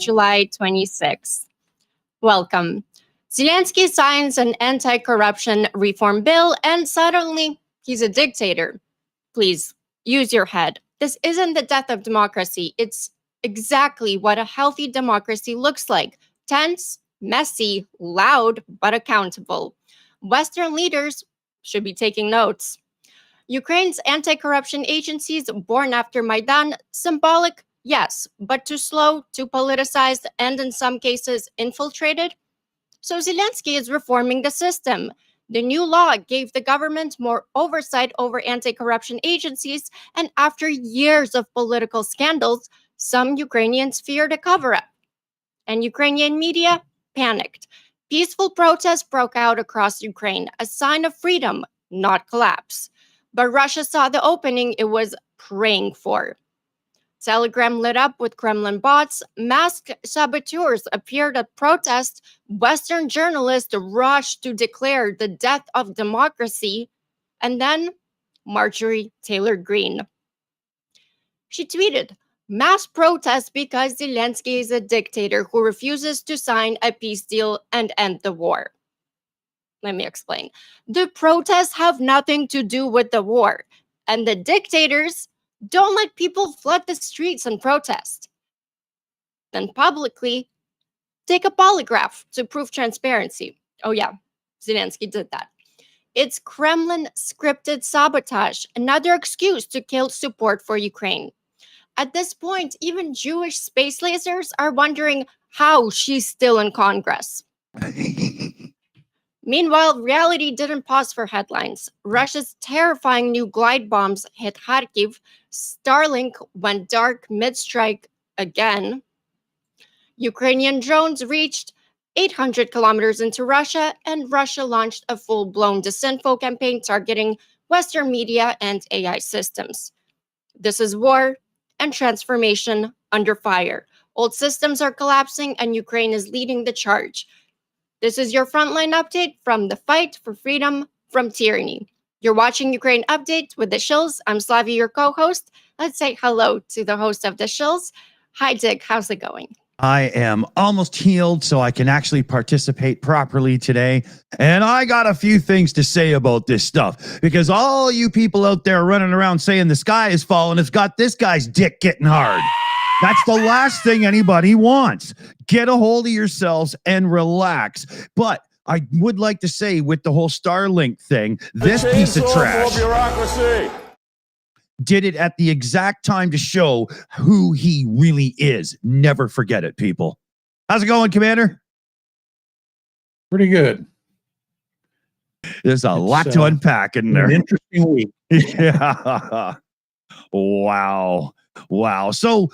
July 26th. Welcome. Zelensky signs an anti-corruption reform bill and suddenly he's a dictator. Please, use your head. This isn't the death of democracy. It's exactly what a healthy democracy looks like. Tense, messy, loud, but accountable. Western leaders should be taking notes. Ukraine's anti-corruption agencies, born after Maidan, symbolic, yes, but too slow, too politicized, and in some cases infiltrated. So Zelensky is reforming the system. The new law gave the government more oversight over anti-corruption agencies, and after years of political scandals, some Ukrainians feared a cover-up. And Ukrainian media panicked. Peaceful protests broke out across Ukraine, a sign of freedom, not collapse. But Russia saw the opening it was praying for. Telegram lit up with Kremlin bots, masked saboteurs appeared at protests, Western journalists rushed to declare the death of democracy, and then Marjorie Taylor Greene. She tweeted, "Mass protests because Zelensky is a dictator who refuses to sign a peace deal and end the war." Let me explain. The protests have nothing to do with the war, and the dictators don't let people flood the streets and protest. Then publicly take a polygraph to prove transparency. Oh yeah, Zelensky did that. It's Kremlin scripted sabotage, another excuse to kill support for Ukraine. At this point, even Jewish space lasers are wondering how she's still in Congress. Meanwhile, reality didn't pause for headlines. Russia's terrifying new glide bombs hit Kharkiv. Starlink went dark mid-strike again. Ukrainian drones reached 800 kilometers into Russia, and Russia launched a full-blown disinfo campaign targeting Western media and AI systems. This is war and transformation under fire. Old systems are collapsing, and Ukraine is leading the charge. This is your frontline update from the fight for freedom from tyranny. You're watching Ukraine Update with the Shills. I'm Slavie, your co-host. Let's say hello to the host of the Shills. Hi, Dick. How's it going? I am almost healed, so I can actually participate properly today. And I got a few things to say about this stuff, because all you people out there running around saying the sky is falling have got this guy's dick getting hard. That's the last thing anybody wants. Get a hold of yourselves and relax. But I would like to say, with the whole Starlink thing, this piece of trash did it at the exact time to show who he really is. Never forget it, people. How's it going, Commander? Pretty good. There's a lot to unpack in there. An interesting week. Yeah. Wow. So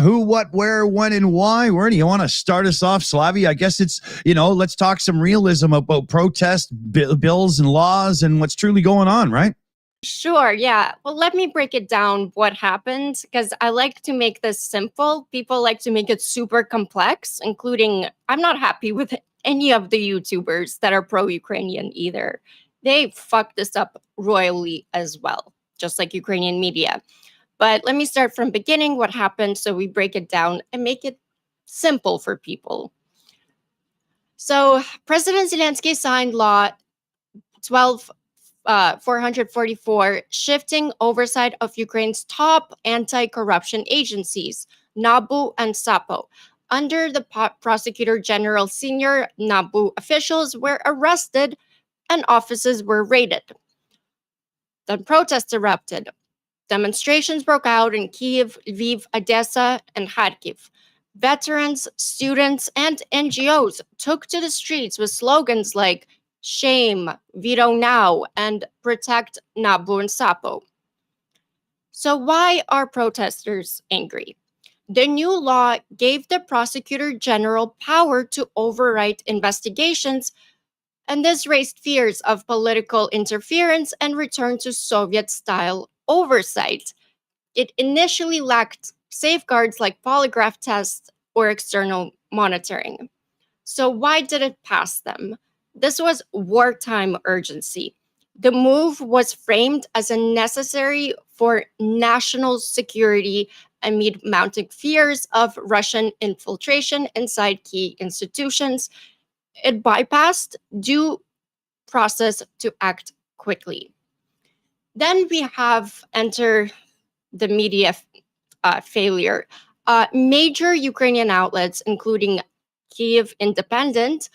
who, what, where, when, and why? Where do you want to start us off, Slavie? I guess it's, let's talk some realism about protest bills and laws and what's truly going on, right? Sure, yeah. Well, let me break it down what happened, because I like to make this simple. People like to make it super complex, including, I'm not happy with any of the YouTubers that are pro-Ukrainian either. They fucked this up royally as well, just like Ukrainian media. But let me start from beginning, what happened, so we break it down and make it simple for people. So President Zelensky signed Law 444, shifting oversight of Ukraine's top anti-corruption agencies, NABU and SAPO. Under the Prosecutor General, senior NABU officials were arrested and offices were raided. Then protests erupted. Demonstrations broke out in Kyiv, Lviv, Odessa, and Kharkiv. Veterans, students, and NGOs took to the streets with slogans like "Shame, Veto Now," and "Protect NABU and SAPO." So why are protesters angry? The new law gave the Prosecutor General power to override investigations, and this raised fears of political interference and return to Soviet-style oversight. It initially lacked safeguards like polygraph tests or external monitoring. So why did it pass them? This was wartime urgency. The move was framed as a necessary for national security amid mounting fears of Russian infiltration inside key institutions. It bypassed due process to act quickly. Then we have enter the media failure. Major Ukrainian outlets, including Kyiv Independent,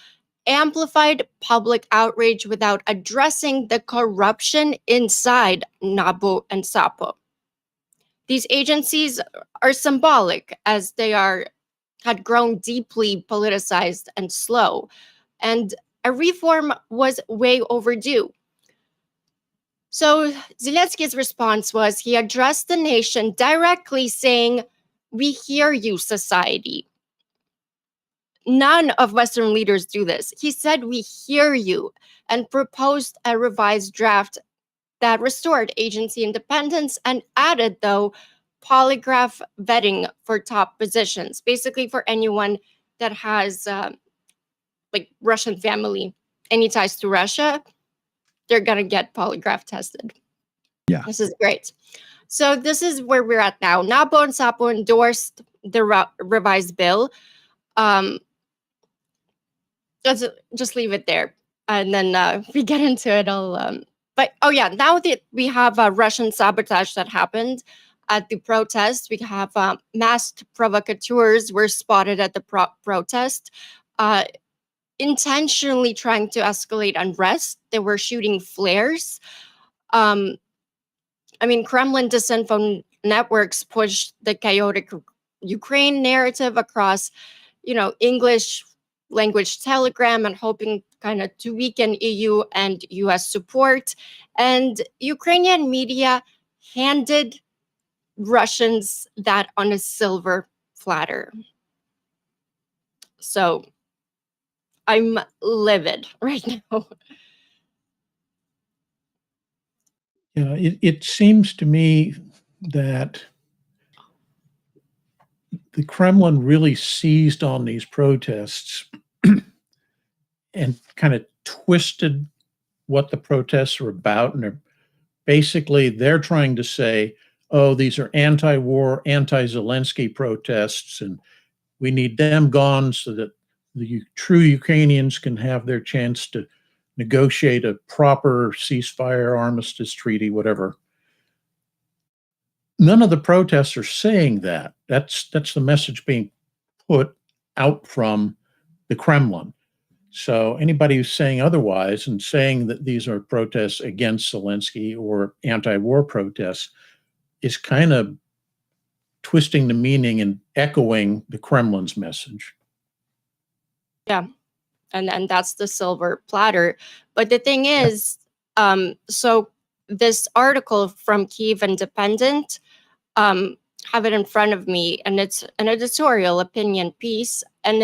amplified public outrage without addressing the corruption inside NABU and SAPO. These agencies are symbolic as they had grown deeply politicized and slow, and a reform was way overdue. So Zelensky's response was he addressed the nation directly saying, "We hear you, society." None of Western leaders do this. He said, "We hear you," and proposed a revised draft that restored agency independence and added, though, polygraph vetting for top positions, basically for anyone that has like Russian family, any ties to Russia, they're going to get polygraph tested. Yeah. This is great. So this is where we're at now. NABO and SAPO endorsed the revised bill. Just leave it there. And then if we get into it, but oh yeah, now that we have Russian sabotage that happened at the protest, we have masked provocateurs were spotted at the protest, intentionally trying to escalate unrest. They were shooting flares. Kremlin disinfo networks pushed the chaotic Ukraine narrative across, English language Telegram and hoping kind of to weaken EU and US support. And Ukrainian media handed Russians that on a silver platter. So I'm livid right now. It seems to me that the Kremlin really seized on these protests and kind of twisted what the protests are about. And they're trying to say, oh, these are anti-war, anti-Zelensky protests, and we need them gone so that the true Ukrainians can have their chance to negotiate a proper ceasefire, armistice treaty, whatever. None of the protests are saying that. That's the message being put out from the Kremlin. So anybody who's saying otherwise and saying that these are protests against Zelensky or anti-war protests is kind of twisting the meaning and echoing the Kremlin's message. Yeah. And that's the silver platter. But the thing is, so this article from Kyiv Independent, have it in front of me, and it's an editorial opinion piece, and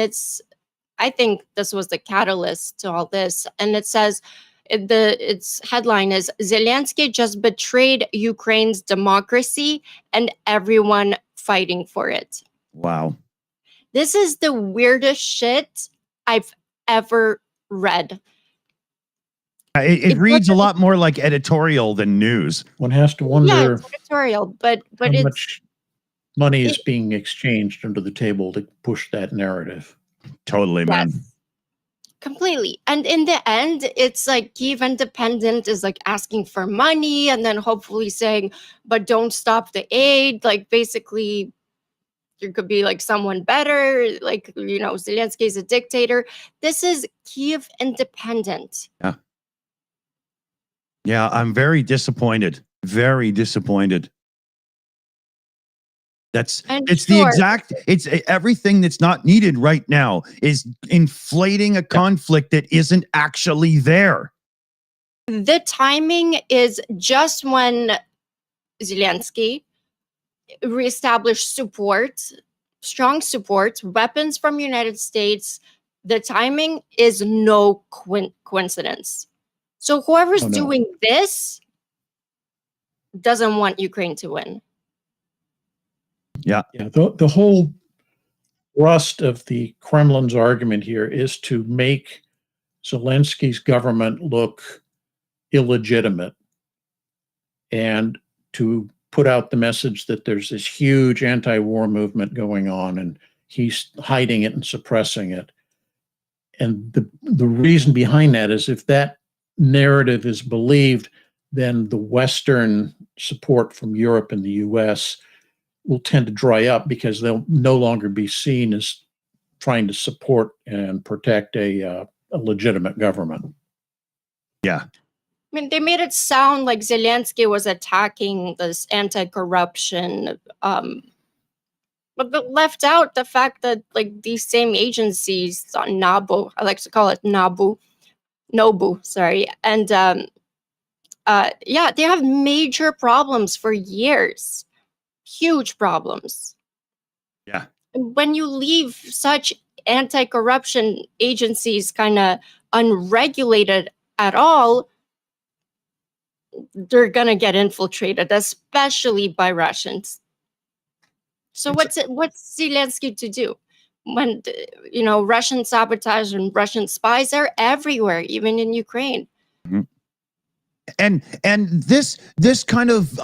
I think this was the catalyst to all this. And it says, its headline is, "Zelensky just betrayed Ukraine's democracy and everyone fighting for it." Wow. This is the weirdest shit I've ever read. It reads a lot more like editorial than news. One has to wonder, yeah, it's editorial, but how it's much money is being exchanged under the table to push that narrative. Totally, man. Yes, completely. And in the end, it's like Kyiv Independent is like asking for money and then hopefully saying, but don't stop the aid. Like basically, there could be like someone better, like, Zelensky is a dictator. This is Kyiv Independent. Yeah, I'm very disappointed. Very disappointed. It's everything that's not needed right now is inflating a conflict that isn't actually there. The timing is just when Zelensky reestablished strong support, weapons from United States. The timing is no coincidence. So whoever's doing this doesn't want Ukraine to win. Yeah. The whole thrust of the Kremlin's argument here is to make Zelensky's government look illegitimate and to put out the message that there's this huge anti-war movement going on, and he's hiding it and suppressing it. And the reason behind that is if that narrative is believed, then the Western support from Europe and the US will tend to dry up because they'll no longer be seen as trying to support and protect a legitimate government. Yeah. I mean, they made it sound like Zelensky was attacking this anti-corruption, but they left out the fact that like these same agencies on NABU, I like to call it NOBU, sorry, and yeah, they have major problems for years, huge problems. Yeah. When you leave such anti-corruption agencies kind of unregulated at all, they're gonna get infiltrated, especially by Russians. So what's Zelensky to do when Russian sabotage and Russian spies are everywhere, even in Ukraine? Mm-hmm. And this kind of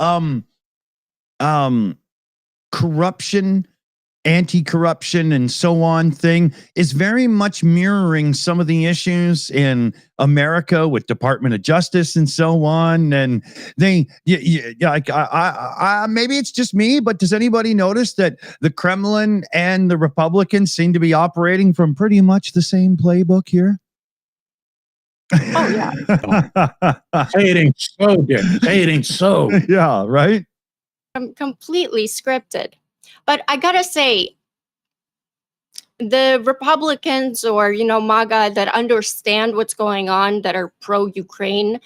corruption, anti-corruption and so on thing is very much mirroring some of the issues in America with Department of Justice and so on. And they, like, maybe it's just me, but does anybody notice that the Kremlin and the Republicans seem to be operating from pretty much the same playbook here? Oh yeah. Say it ain't so, Dick. Say it ain't so. Yeah, right. Completely scripted. But I gotta say, the Republicans or MAGA that understand what's going on, that are pro-Ukraine,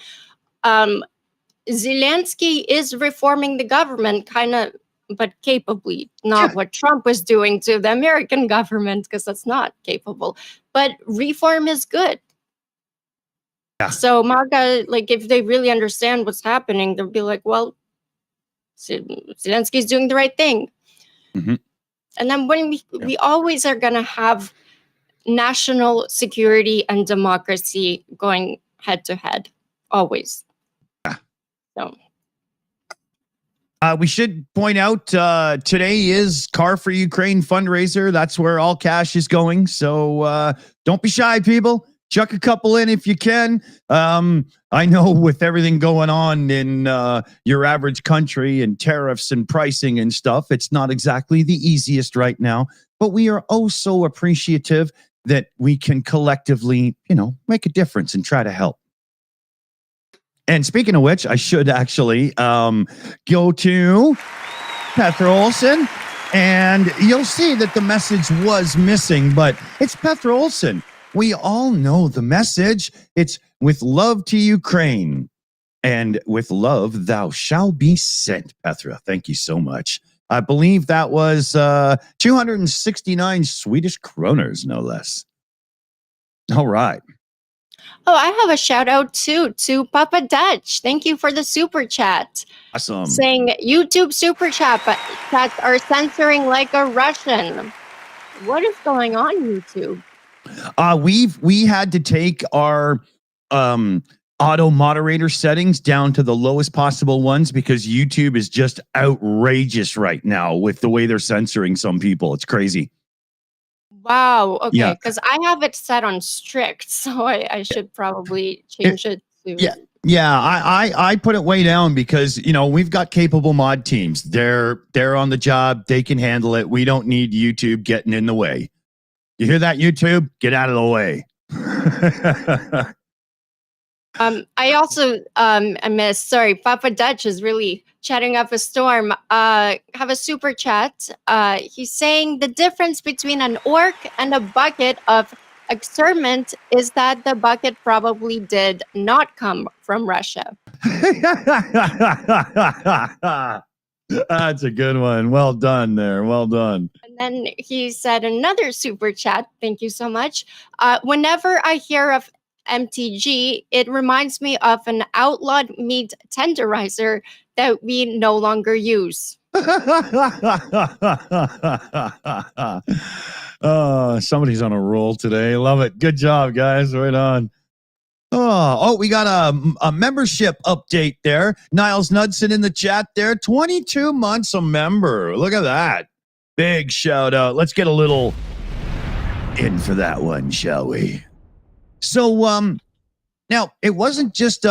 Zelensky is reforming the government kind of, but capably, not what Trump was doing to the American government, because that's not capable. But reform is good. Yeah. So MAGA, like, if they really understand what's happening, they'll be like, well, Zelensky's doing the right thing. Mm-hmm. And then when we always are going to have national security and democracy going head to head, always. Yeah. So we should point out today is Car for Ukraine fundraiser. That's where all cash is going. So don't be shy, people. Chuck a couple in if you can. I know with everything going on in your average country and tariffs and pricing and stuff, it's not exactly the easiest right now. But we are oh so appreciative that we can collectively, make a difference and try to help. And speaking of which, I should actually go to Petra Olson, and you'll see that the message was missing, but it's Petra Olson. We all know the message. It's with love to Ukraine, and with love thou shalt be sent. Petra, thank you so much. I believe that was 269 Swedish kroners, no less. All right. Oh, I have a shout out too to Papa Dutch. Thank you for the super chat. Awesome. Saying YouTube super chat, but chats are censoring like a Russian. What is going on, YouTube? We had to take our auto moderator settings down to the lowest possible ones because YouTube is just outrageous right now with the way they're censoring some people. It's crazy. Wow. Okay, Yeah. because I have it set on strict, so I should probably change it to. Yeah, I put it way down because we've got capable mod teams. They're on the job. They can handle it. We don't need YouTube getting in the way. You hear that, YouTube? Get out of the way. I also I missed. Sorry, Papa Dutch is really chatting up a storm. Have a super chat. He's saying the difference between an orc and a bucket of exterminate is that the bucket probably did not come from Russia. That's a good one. Well done there. Well done. And then he said another super chat. Thank you so much. Whenever I hear of MTG, it reminds me of an outlawed meat tenderizer that we no longer use. Oh, somebody's on a roll today. Love it. Good job, guys. Right on. We got a membership update there. Niles Knudsen in the chat there. 22 months a member. Look at that. Big shout out. Let's get a little in for that one, shall we? So, now it wasn't just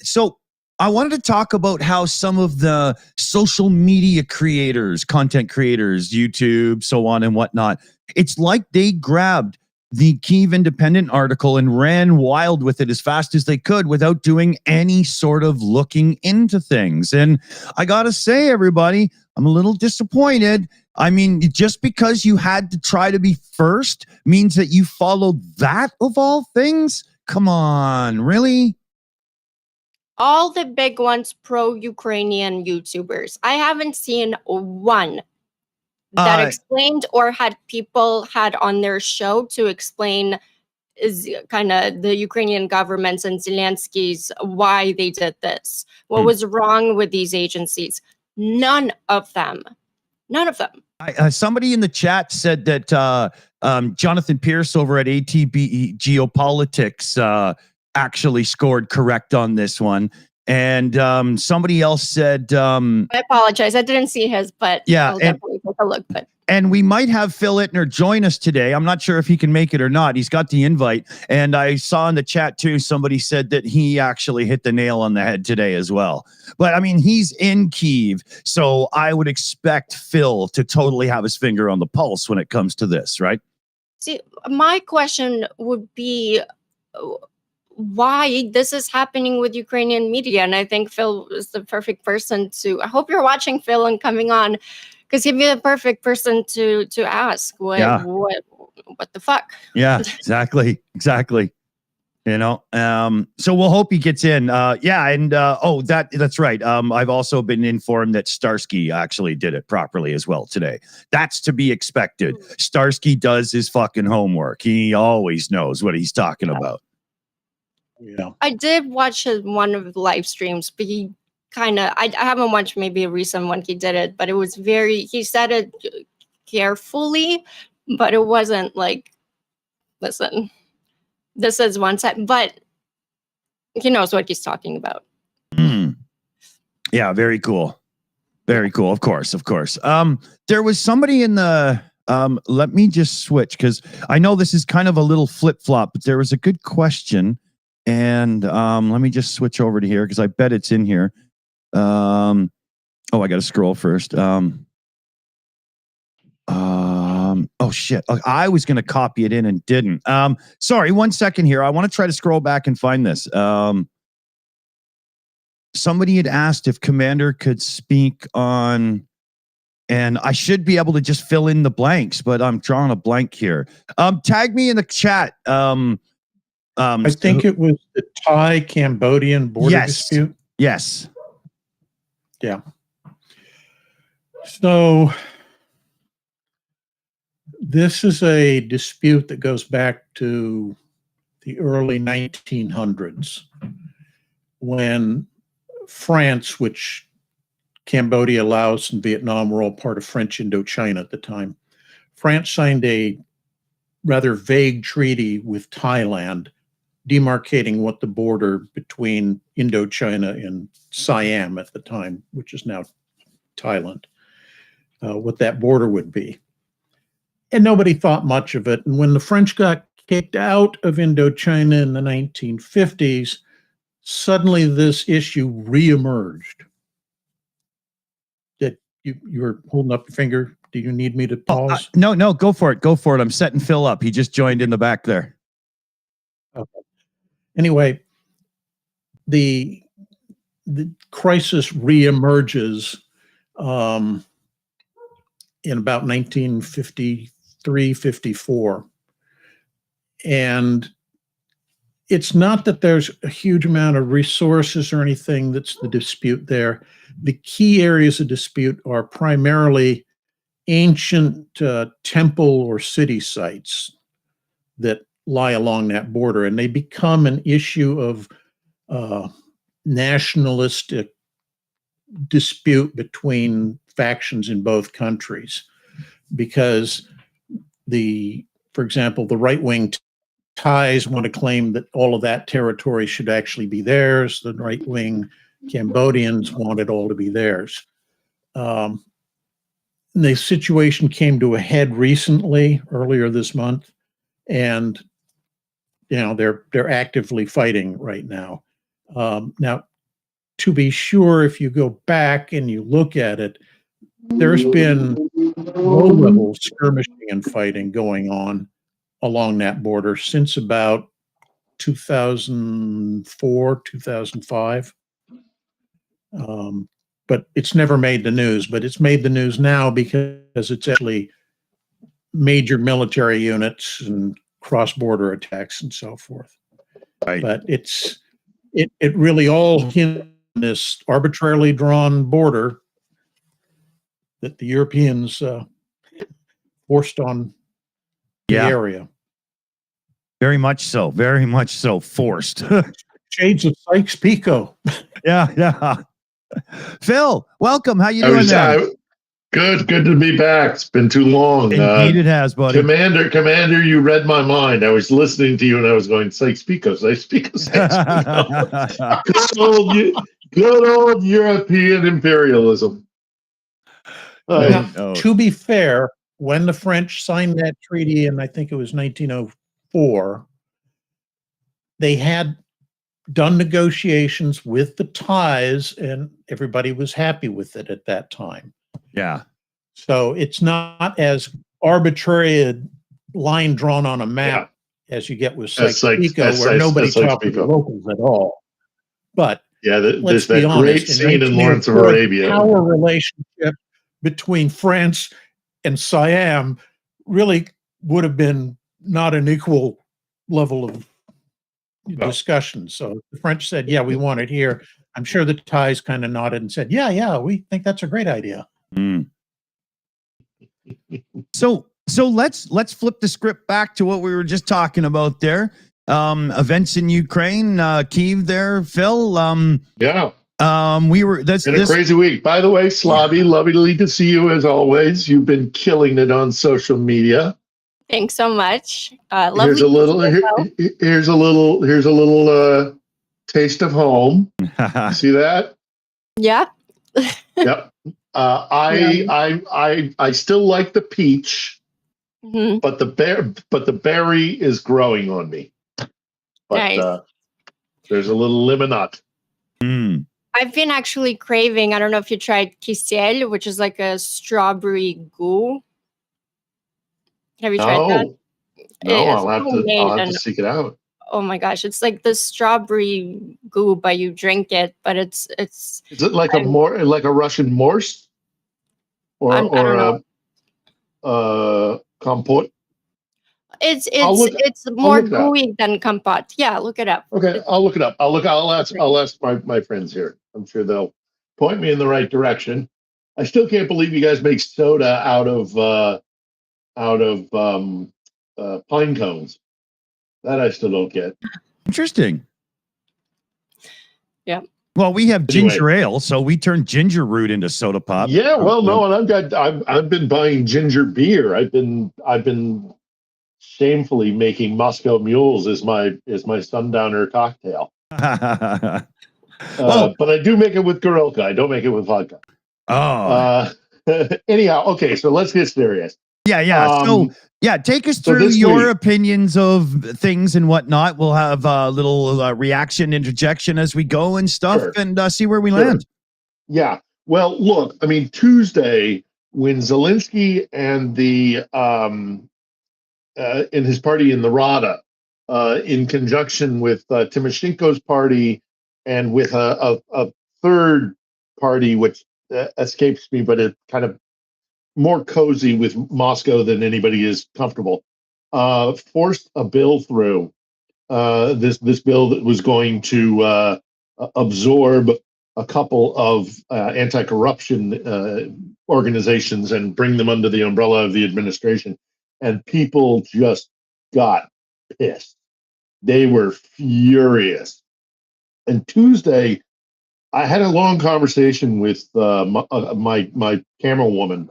so I wanted to talk about how some of the social media creators, content creators, YouTube, so on and whatnot, it's like they grabbed the Kyiv Independent article and ran wild with it as fast as they could without doing any sort of looking into things. And I got to say, everybody, I'm a little disappointed. I mean, just because you had to try to be first means that you followed that of all things? Come on, really? All the big ones, pro-Ukrainian YouTubers. I haven't seen one that explained or had people had on their show to explain is kind of the Ukrainian government's and Zelensky's why they did this. What was wrong with these agencies? None of them. None of them. Somebody in the chat said that Jonathan Pierce over at ATB Geopolitics actually scored correct on this one. And somebody else said... I apologize. I didn't see his, but yeah, I'll definitely take a look. But and we might have Phil Ittner join us today. I'm not sure if he can make it or not. He's got the invite. And I saw in the chat, too, somebody said that he actually hit the nail on the head today as well. But, I mean, he's in Kyiv, so I would expect Phil to totally have his finger on the pulse when it comes to this, right? See, my question would be why this is happening with Ukrainian media. And I think Phil is the perfect person to... I hope you're watching, Phil, and coming on, because he'd be the perfect person to ask what the fuck. Yeah, exactly. You know, so we'll hope he gets in. That's right. I've also been informed that Starsky actually did it properly as well today. That's to be expected. Starsky does his fucking homework. He always knows what he's talking about. Yeah, I did watch one of the live streams, but he I haven't watched maybe a recent one he did it, but it was he said it carefully, but it wasn't like, listen, this is one side, but he knows what he's talking about. Yeah, very cool. Very cool. Of course. There was somebody in the, let me just switch, because I know this is kind of a little flip-flop, but there was a good question. And let me just switch over to here, because I bet it's in here. I got to scroll first. Oh shit. I was going to copy it in and didn't. Sorry, 1 second here. I want to try to scroll back and find this. Somebody had asked if Commander could speak on, and I should be able to just fill in the blanks, but I'm drawing a blank here. Tag me in the chat. I think it was the Thai-Cambodian border dispute. Yes. Yeah. So this is a dispute that goes back to the early 1900s when France, which Cambodia, Laos, and Vietnam were all part of French Indochina at the time. France signed a rather vague treaty with Thailand demarcating what the border between Indochina and Siam at the time, which is now Thailand, what that border would be. And nobody thought much of it. And when the French got kicked out of Indochina in the 1950s, suddenly this issue reemerged. That you were holding up your finger. Do you need me to pause? No, go for it. I'm setting Phil up. He just joined in the back there. Okay. Anyway, the crisis reemerges in about 1953, 54. And it's not that there's a huge amount of resources or anything that's the dispute there. The key areas of dispute are primarily ancient temple or city sites that lie along that border, and they become an issue of nationalistic dispute between factions in both countries, because for example, the right-wing Thais want to claim that all of that territory should actually be theirs. The right-wing Cambodians want it all to be theirs. The situation came to a head recently, earlier this month, and they're actively fighting right now. Now, to be sure, if you go back and you look at it, there's been low-level skirmishing and fighting going on along that border since about 2004, 2005. But it's never made the news. But it's made the news now because it's actually major military units and cross-border attacks and so forth. Right. But it really all hinges on this arbitrarily drawn border that the Europeans forced on the area. Very much so. Very much so. Forced. Shades of Sykes-Picot. Yeah. Phil, welcome. How you doing there? Good to be back. It's been too long. Indeed it has, buddy. Commander, you read my mind. I was listening to you and I was going, Sykes-Picot. Good old European imperialism. To be fair, when the French signed that treaty in, I think it was 1904, they had done negotiations with the Thais and everybody was happy with it at that time. Yeah. So it's not as arbitrary a line drawn on a map as you get with Sykes-Picot, where nobody talked to the locals at all. But there's that great scene in Lawrence of Arabia. The power relationship between France and Siam really would have been not an equal level of discussion. So the French said, yeah, we want it here. I'm sure the Thais kind of nodded and said, yeah, we think that's a great idea. So let's flip the script back to what we were just talking about there. Events in Ukraine, Kyiv there, Phil. That's been a crazy week. By the way, Slavie, lovely to see you as always. You've been killing it on social media. Thanks so much. Here's a little taste of home. See that? Yeah. Yep. I still like the peach, but the berry is growing on me. But nice. There's a little limonade. I've been actually craving. I don't know if you tried kisel, which is like a strawberry goo. Have you tried that? No, I'll have to seek it out. Oh my gosh, it's like the strawberry goo, but you drink it. But it's. Is it like a Russian morse, or a compote? It's more gooey than compote. Yeah, look it up. Okay, I'll look it up. I'll ask my friends here. I'm sure they'll point me in the right direction. I still can't believe you guys make soda out of pine cones. That I still don't get. Interesting. Yeah. Well, we have ginger ale, so we turn ginger root into soda pop. Yeah. Well, no, and I've been buying ginger beer. I've been shamefully making Moscow Mules as my sundowner cocktail. But I do make it with Gorilka. I don't make it with vodka. Anyhow, okay, so let's get serious. Yeah. Take us through your opinions of things and whatnot. We'll have a little reaction, interjection as we go and stuff, and see where we land. Yeah. Well, look, I mean, Tuesday when Zelensky and the in his party in the Rada, in conjunction with Timoshenko's party and with a third party, which escapes me, but it kind of more cozy with Moscow than anybody is comfortable, forced a bill through, this bill that was going to absorb a couple of anti-corruption organizations and bring them under the umbrella of the administration. And people just got pissed. They were furious. And Tuesday, I had a long conversation with my camera woman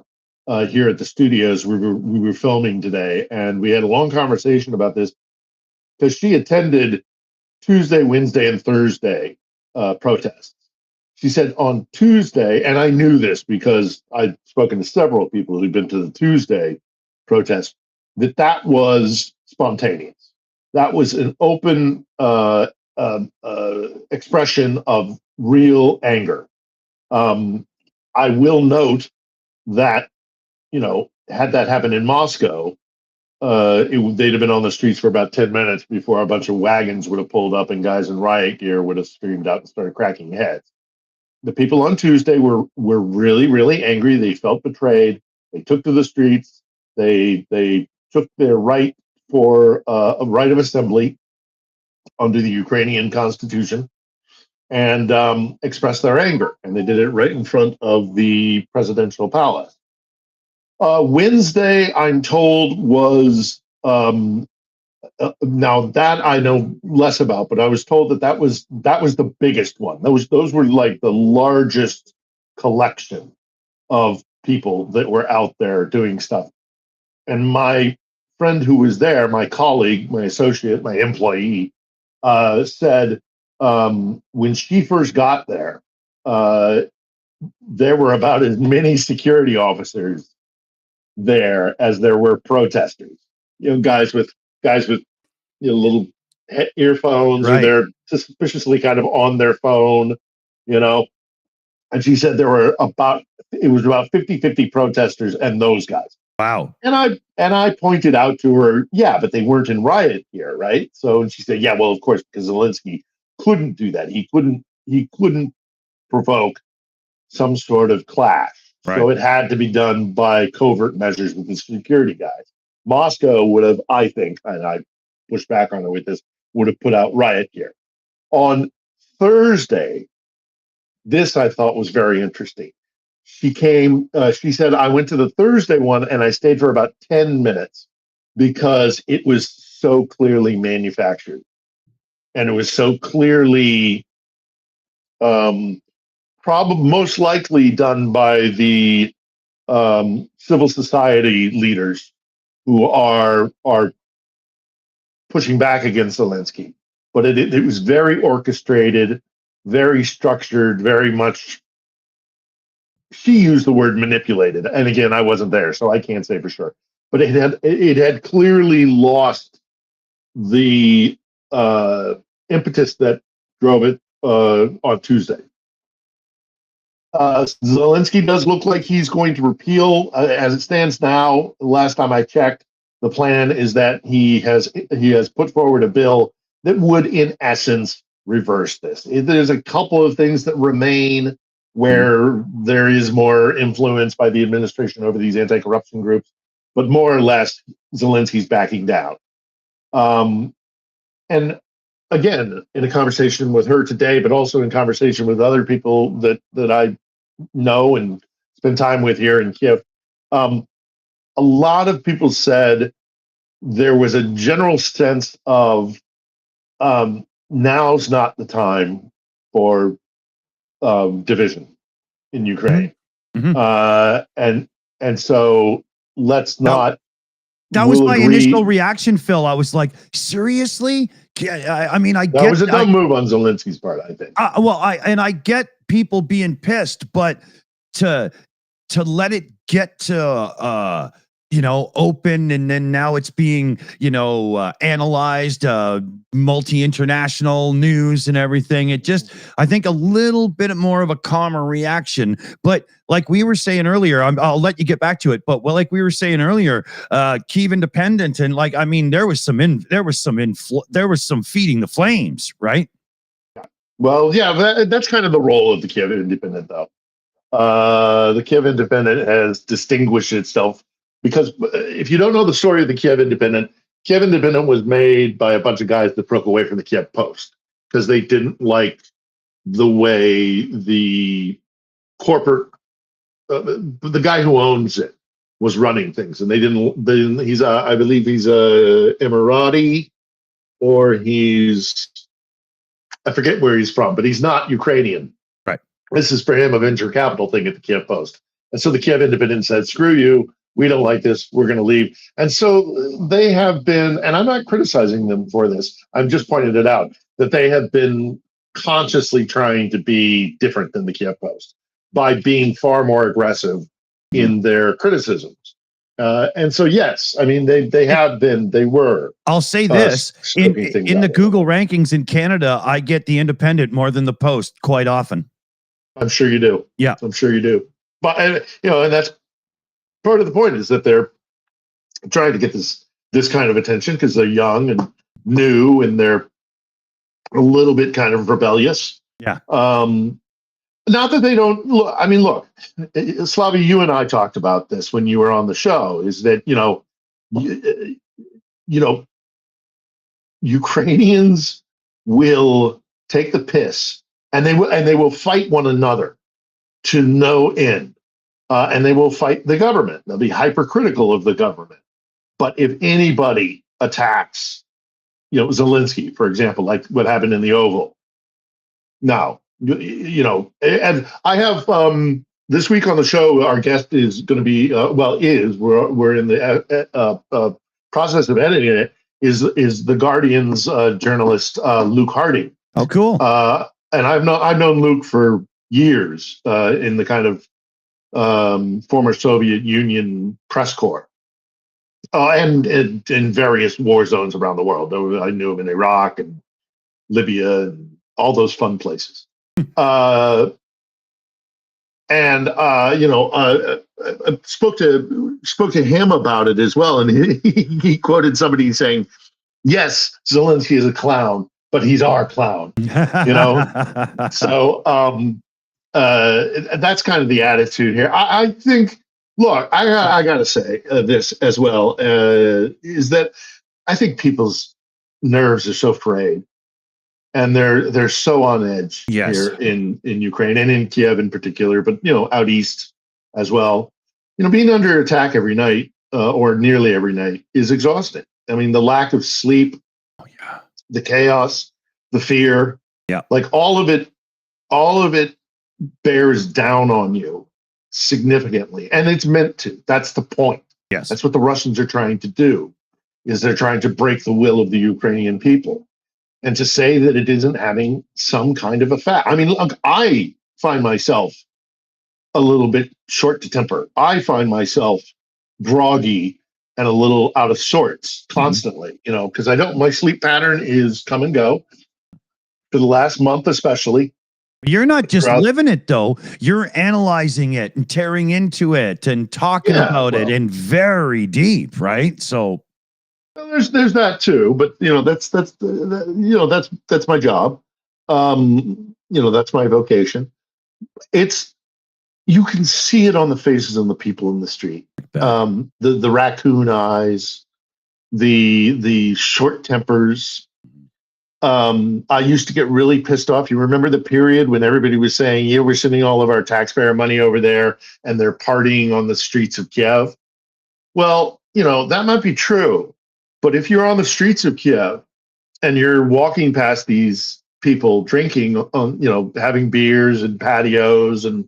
here at the studios. We were filming today, and we had a long conversation about this. because she attended Tuesday, Wednesday, and Thursday protests. She said on Tuesday, and I knew this because I'd spoken to several people who'd been to the Tuesday protest, that was spontaneous. That was an open expression of real anger. I will note that, had that happened in Moscow, they'd have been on the streets for about 10 minutes before a bunch of wagons would have pulled up and guys in riot gear would have screamed out and started cracking heads. The people on Tuesday were really, really angry. They felt betrayed. They took to the streets. They took their right for a right of assembly under the Ukrainian constitution and expressed their anger. And they did it right in front of the presidential palace. Wednesday, I'm told, was now that I know less about, but I was told that was the biggest one. Those were like the largest collection of people that were out there doing stuff. And my friend who was there, my colleague, my associate, my employee, said when she first got there, there were about as many security officers there as there were protesters. Guys with little earphones, right, or they're suspiciously kind of on their phone, And she said it was about 50-50 protesters and those guys. wow. And I pointed out to her, yeah, but they weren't in riot gear, right? So she said, yeah, well, of course, because Zelensky couldn't do that. He couldn't provoke some sort of clash. Right. So it had to be done by covert measures with the security guys. Moscow would have, I think, and I pushed back on her with this, would have put out riot gear. On Thursday, this I thought was very interesting. She said, I went to the Thursday one and I stayed for about 10 minutes because it was so clearly manufactured. And it was so clearly most likely done by the civil society leaders who are pushing back against Zelensky. But it was very orchestrated, very structured, very much. She used the word manipulated, and again, I wasn't there, so I can't say for sure. But it had clearly lost the impetus that drove it on Tuesday. Zelensky does look like he's going to repeal, as it stands now. Last time I checked, the plan is that he has put forward a bill that would, in essence, reverse this. There's a couple of things that remain where there is more influence by the administration over these anti-corruption groups, but more or less, Zelensky's backing down. And again, in a conversation with her today, but also in conversation with other people that I know and spend time with here in Kiev, a lot of people said there was a general sense of now's not the time for division in Ukraine. Mm-hmm. And so let's not. That was my initial reaction, Phil. I was like, seriously? I mean, I get that was a dumb move on Zelensky's part, I think. I get people being pissed, but to let it get to open, and then now it's being analyzed, multi-international news and everything. It just, I think, a little bit more of a calmer reaction. But like we were saying earlier, I'll let you get back to it. But like we were saying earlier, Kyiv Independent, and there was some feeding the flames, right? Well, yeah, that's kind of the role of the Kyiv Independent, though. The Kyiv Independent has distinguished itself. Because if you don't know the story of the Kyiv Independent was made by a bunch of guys that broke away from the Kiev Post because they didn't like the way the corporate, the guy who owns it was running things, and they didn't. I believe he's a Emirati, or I forget where he's from, but he's not Ukrainian. Right. This is for him a venture capital thing at the Kiev Post, and so the Kiev Independent said, "Screw you. We don't like this. We're going to leave. And so they have been, and I'm not criticizing them for this. I'm just pointing it out that they have been consciously trying to be different than the Kiev Post by being far more aggressive in their criticisms. And so, yes, I mean, they were. I'll say this, in the Google rankings in Canada, I get the Independent more than the Post quite often. I'm sure you do. Yeah. I'm sure you do. But, and that's part of the point, is that they're trying to get this kind of attention because they're young and new and they're a little bit kind of rebellious. Yeah. Not that they don't look. I mean, look, Slavie, you and I talked about this when you were on the show. Is that Ukrainians will take the piss, and they will fight one another to no end, and they will fight the government. They'll be hypercritical of the government. But if anybody attacks, Zelensky, for example, like what happened in the Oval, now. And I have this week on the show, our guest is going to be we're in the process of editing it. Is the Guardian's journalist Luke Harding? Oh, cool. And I've known Luke for years in the kind of former Soviet Union press corps, and in various war zones around the world. I knew him in Iraq and Libya and all those fun places. I spoke to him about it as well, and he quoted somebody saying, "Yes, Zelensky is a clown, but he's our clown." So that's kind of the attitude here. I think. Look, I got to say this as well, is that I think people's nerves are so frayed. And they're so on edge here in Ukraine and in Kiev in particular, but out east as well. Being under attack every night or nearly every night is exhausting. I mean, the lack of sleep, the chaos, the fear, like all of it bears down on you significantly, and it's meant to. That's the point. Yes, that's what the Russians are trying to do. Is they're trying to break the will of the Ukrainian people. And to say that it isn't having some kind of effect. I mean, look, I find myself a little bit short to temper. I find myself groggy and a little out of sorts constantly, because my sleep pattern is come and go for the last month, especially. You're not just living it, though. You're analyzing it and tearing into it and talking about it and very deep, right? So. There's that too, but that's my job. That's my vocation. You can see it on the faces of the people in the street. The raccoon eyes, the short tempers. I used to get really pissed off. You remember the period when everybody was saying, we're sending all of our taxpayer money over there and they're partying on the streets of Kiev. Well, that might be true. But if you're on the streets of Kiev and you're walking past these people drinking, having beers and patios, and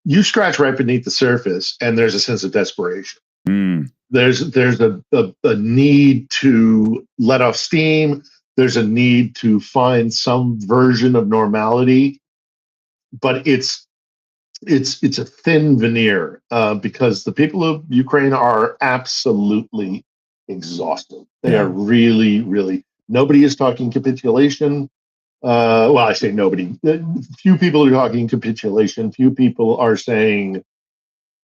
you scratch right beneath the surface, and there's a sense of desperation. There's a need to let off steam. There's a need to find some version of normality, but it's a thin veneer because the people of Ukraine are absolutely exhausted. They are really, really. Nobody is talking capitulation. Well, I say nobody. Few people are talking capitulation. Few people are saying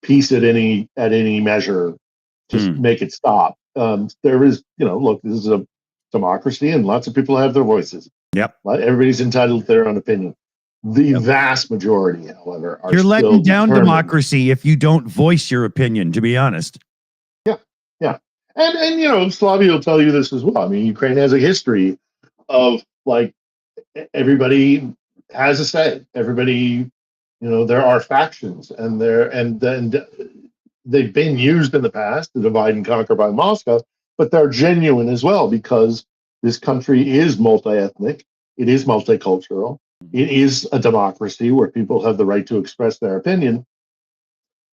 peace at any measure. Just make it stop. There is, look, this is a democracy, and lots of people have their voices. Yep. Everybody's entitled to their own opinion. The vast majority, however, are you're letting down determined. Democracy if you don't voice your opinion, to be honest. Yeah. And Slavie will tell you this as well. I mean, Ukraine has a history of everybody has a say. Everybody, there are factions, and they've been used in the past to divide and conquer by Moscow, but they're genuine as well because this country is multi-ethnic, it is multicultural, it is a democracy where people have the right to express their opinion,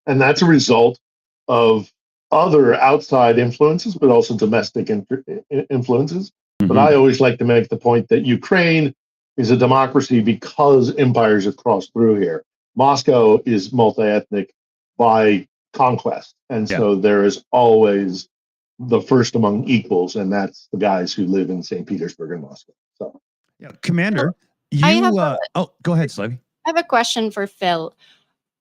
and that's a result of other outside influences, but also domestic influences. But Mhm. I always like to make the point that Ukraine is a democracy because empires have crossed through here. Moscow is multi-ethnic by conquest, and Yeah. so there is always the first among equals, and that's the guys who live in St. Petersburg and Moscow. So, Yeah. Commander, I you have oh, go ahead, Slavie. I have a question for Phil.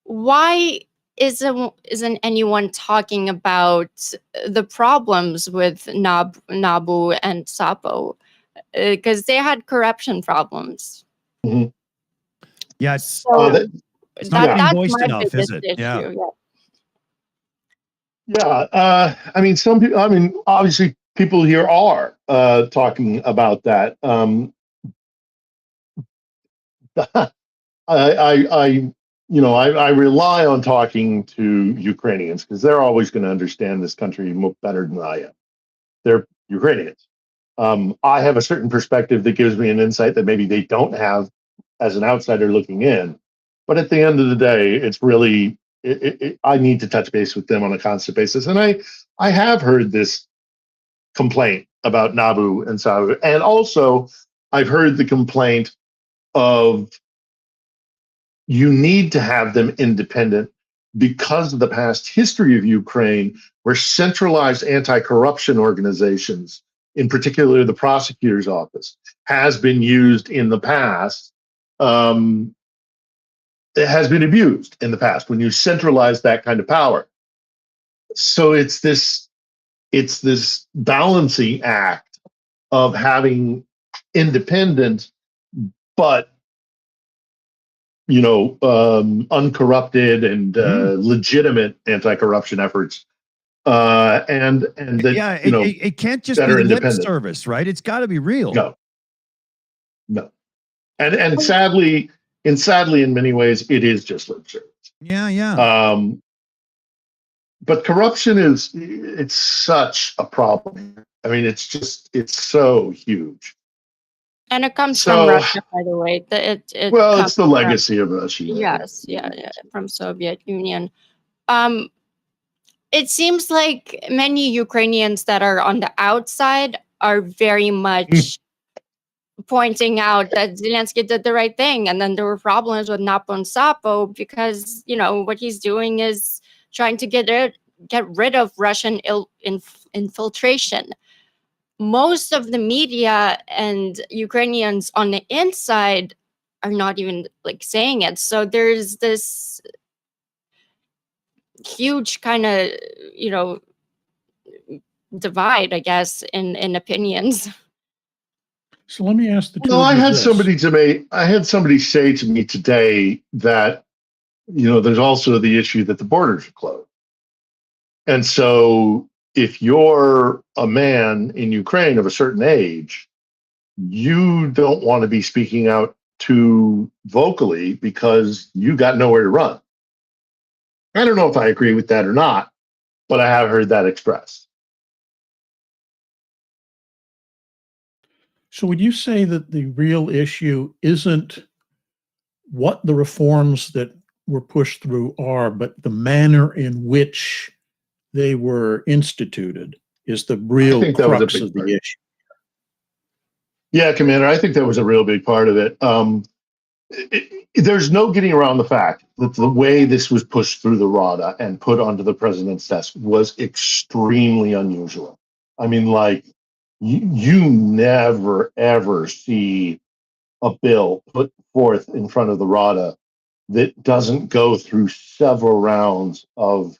Why isn't anyone talking about the problems with Nabu and Sapo? Because they had corruption problems. mhm. Yeah, So it's not being that's voiced my enough, is biggest it? issue. Yeah. Yeah, I mean, some people. I mean, obviously, people here are talking about that. I I rely on talking to Ukrainians because they're always going to understand this country better than I am. They're Ukrainians. I have a certain perspective that gives me an insight that maybe they don't have as an outsider looking in. But at the end of the day, it's really I need to touch base with them on a constant basis, and I have heard this complaint about Nabu and Sabu, and also I've heard the complaint of you need to have them independent because of the past history of Ukraine, where centralized anti-corruption organizations, in particular the prosecutor's office, has been used in the past. It has been abused in the past when you centralize that kind of power. So it's this balancing act of having independent but uncorrupted and legitimate anti-corruption efforts, and that Yeah, it can't just be better lip independent. service, right? It's got to be real. No, and sadly, in many ways, it is just lip service. Yeah. But corruption it's such a problem. I mean, it's so huge. And it comes from Russia, by the way. It's the legacy of Russia. Yes, yeah, from Soviet Union. It seems like many Ukrainians that are on the outside are very much pointing out that Zelensky did the right thing, and then there were problems with Napo and Sapo because what he's doing is trying to get rid of Russian infiltration. Most of the media and Ukrainians on the inside are not even saying it. So there's this huge kind of divide, I guess, in opinions. So let me ask the two No, of I you had this. I had somebody say to me today that there's also the issue that the borders are closed, and so if you're a man in Ukraine of a certain age, you don't want to be speaking out too vocally because you got nowhere to run. I don't know if I agree with that or not, but I have heard that expressed. So would you say that the real issue isn't what the reforms that were pushed through are, but the manner in which they were instituted is the real crux of the issue? Yeah, Commander, I think that was a real big part of it. There's no getting around the fact that the way this was pushed through the RADA and put onto the president's desk was extremely unusual. I mean, like, you never, ever see a bill put forth in front of the RADA that doesn't go through several rounds of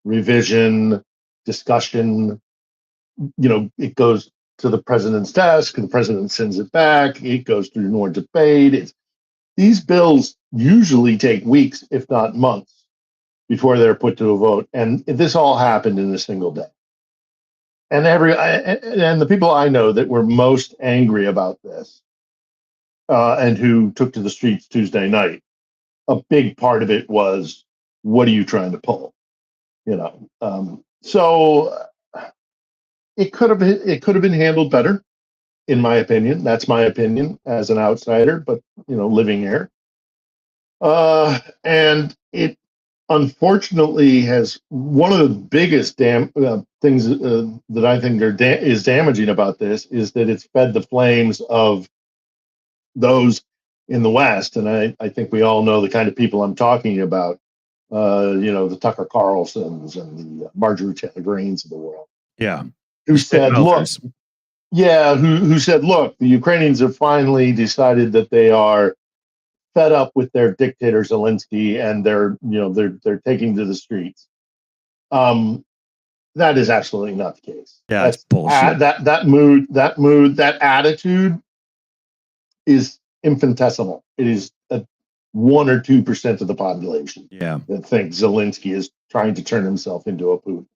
revision, discussion. It goes to the president's desk, the president sends it back, it goes through more debate. These bills usually take weeks, if not months, before they're put to a vote. And this all happened in a single day. And the people I know that were most angry about this and who took to the streets Tuesday night, a big part of it was, what are you trying to pull? So it could have been handled better, in my opinion. That's my opinion as an outsider, but living here. And unfortunately has one of the biggest things that I think is damaging about this is that it's fed the flames of those in the West, and I think we all know the kind of people I'm talking about. The Tucker Carlsons and the Marjorie Taylor Greens of the world. Yeah. Who said, look, who said, look, the Ukrainians have finally decided that they are fed up with their dictator Zelensky, and they're taking to the streets. That is absolutely not the case. Yeah, that's bullshit. That attitude is infinitesimal. It is 1 or 2% of the population. Yeah, that thinks Zelensky is trying to turn himself into a Putin.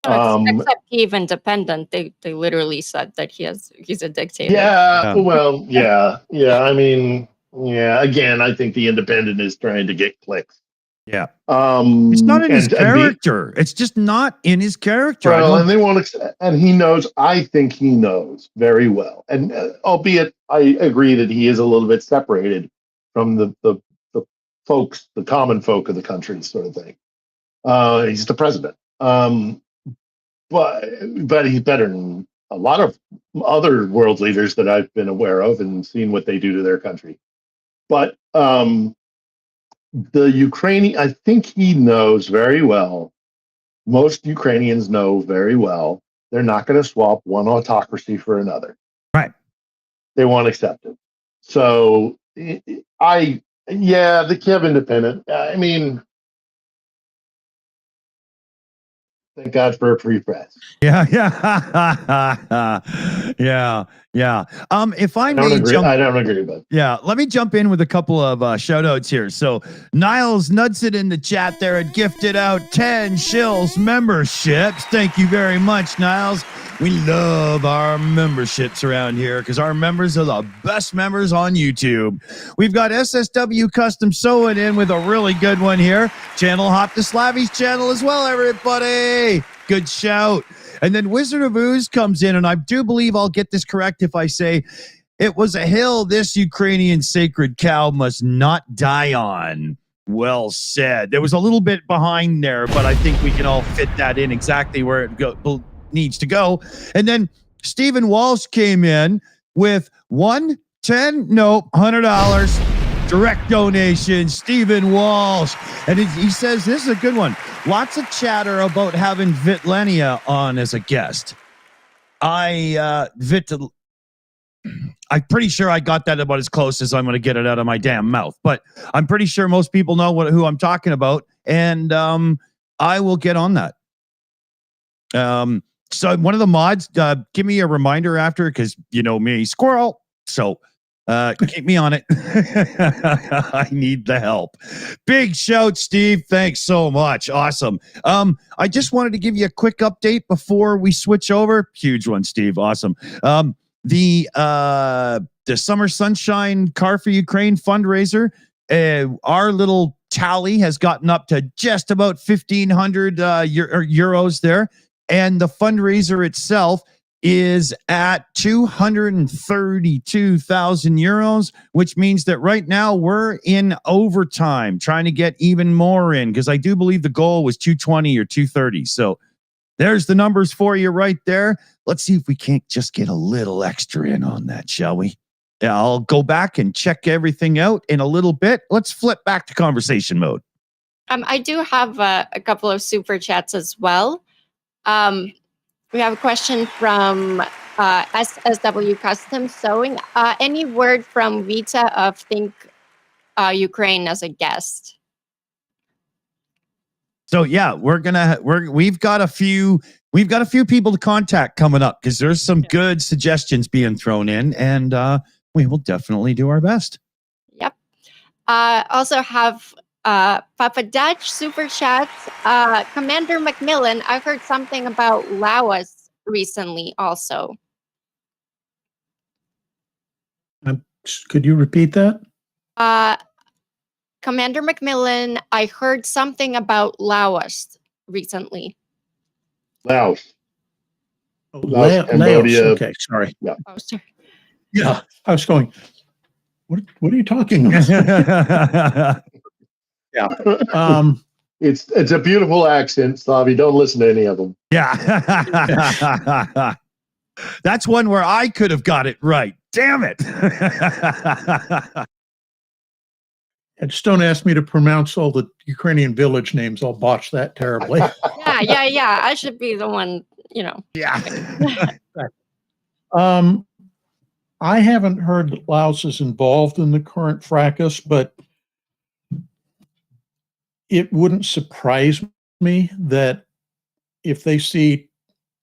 Except Kyiv Independent, they literally said that he's a dictator. Yeah. Well, yeah. I mean, yeah. Again, I think the Independent is trying to get clicks. Yeah. It's not in his character. It's just not in his character. Well, and they won't. And he knows. I think he knows very well. And albeit, I agree that he is a little bit separated from the folks, the common folk of the country, sort of thing. He's the president. But he's better than a lot of other world leaders that I've been aware of and seen what they do to their country. But the Ukrainian, I think he knows very well. Most Ukrainians know very well they're not going to swap one autocracy for another. Right. They won't accept it. So the Kyiv Independent. I mean, thank God for a free press. Yeah. If I may jump, I don't agree, but yeah, let me jump in with a couple of shout outs here. So Niles Nudson in the chat there had gifted out 10 Shills memberships. Thank you very much, Niles. We love our memberships around here because our members are the best members on YouTube. We've got SSW Custom Sewing in with a really good one here. Channel hop to Slavie's channel as well, everybody. Good shout. And then Wizard of Ooze comes in, and I do believe I'll get this correct if I say it was a hill this Ukrainian sacred cow must not die on. Well said. There was a little bit behind there, but I think we can all fit that in exactly where it needs to go. And then Stephen Walsh came in with $100 direct donation. Stephen Walsh, and he says this is a good one. Lots of chatter about having Vitlenia on as a guest. I'm pretty sure I got that about as close as I'm going to get it out of my damn mouth, but I'm pretty sure most people know who I'm talking about, and I will get on that. So one of the mods, give me a reminder after, because you know me, squirrel. So keep me on it. I need the help. Big shout, Steve. Thanks so much. Awesome. I just wanted to give you a quick update before we switch over. Huge one, Steve. Awesome. The Summer Sunshine Car for Ukraine fundraiser, our little tally has gotten up to just about 1,500 euros there. And the fundraiser itself is at 232,000 euros, which means that right now we're in overtime trying to get even more in, because I do believe the goal was 220 or 230. So there's the numbers for you right there. Let's see if we can't just get a little extra in on that, shall we? Yeah, I'll go back and check everything out in a little bit. Let's flip back to conversation mode. I do have a couple of super chats as well. We have a question from SSW Custom Sewing. Any word from Vita of Think Ukraine as a guest? So yeah, we've got a few people to contact coming up, because there's some good suggestions being thrown in, and we will definitely do our best. Yep. Also have Papa Dutch super chats. Commander Macmillan, I've heard something about Laos recently also. Could you repeat that? Commander Macmillan, I heard something about Laos recently. Laos. Laos. Cambodia. Okay, sorry. Yeah. Oh, sorry. Yeah, I was going, what are you talking about? Yeah. It's a beautiful accent, Slavie. Don't listen to any of them. Yeah. That's one where I could have got it right. Damn it. And just don't ask me to pronounce all the Ukrainian village names. I'll botch that terribly. Yeah. I should be the one, Yeah. I haven't heard that Laos is involved in the current fracas, but it wouldn't surprise me that if they see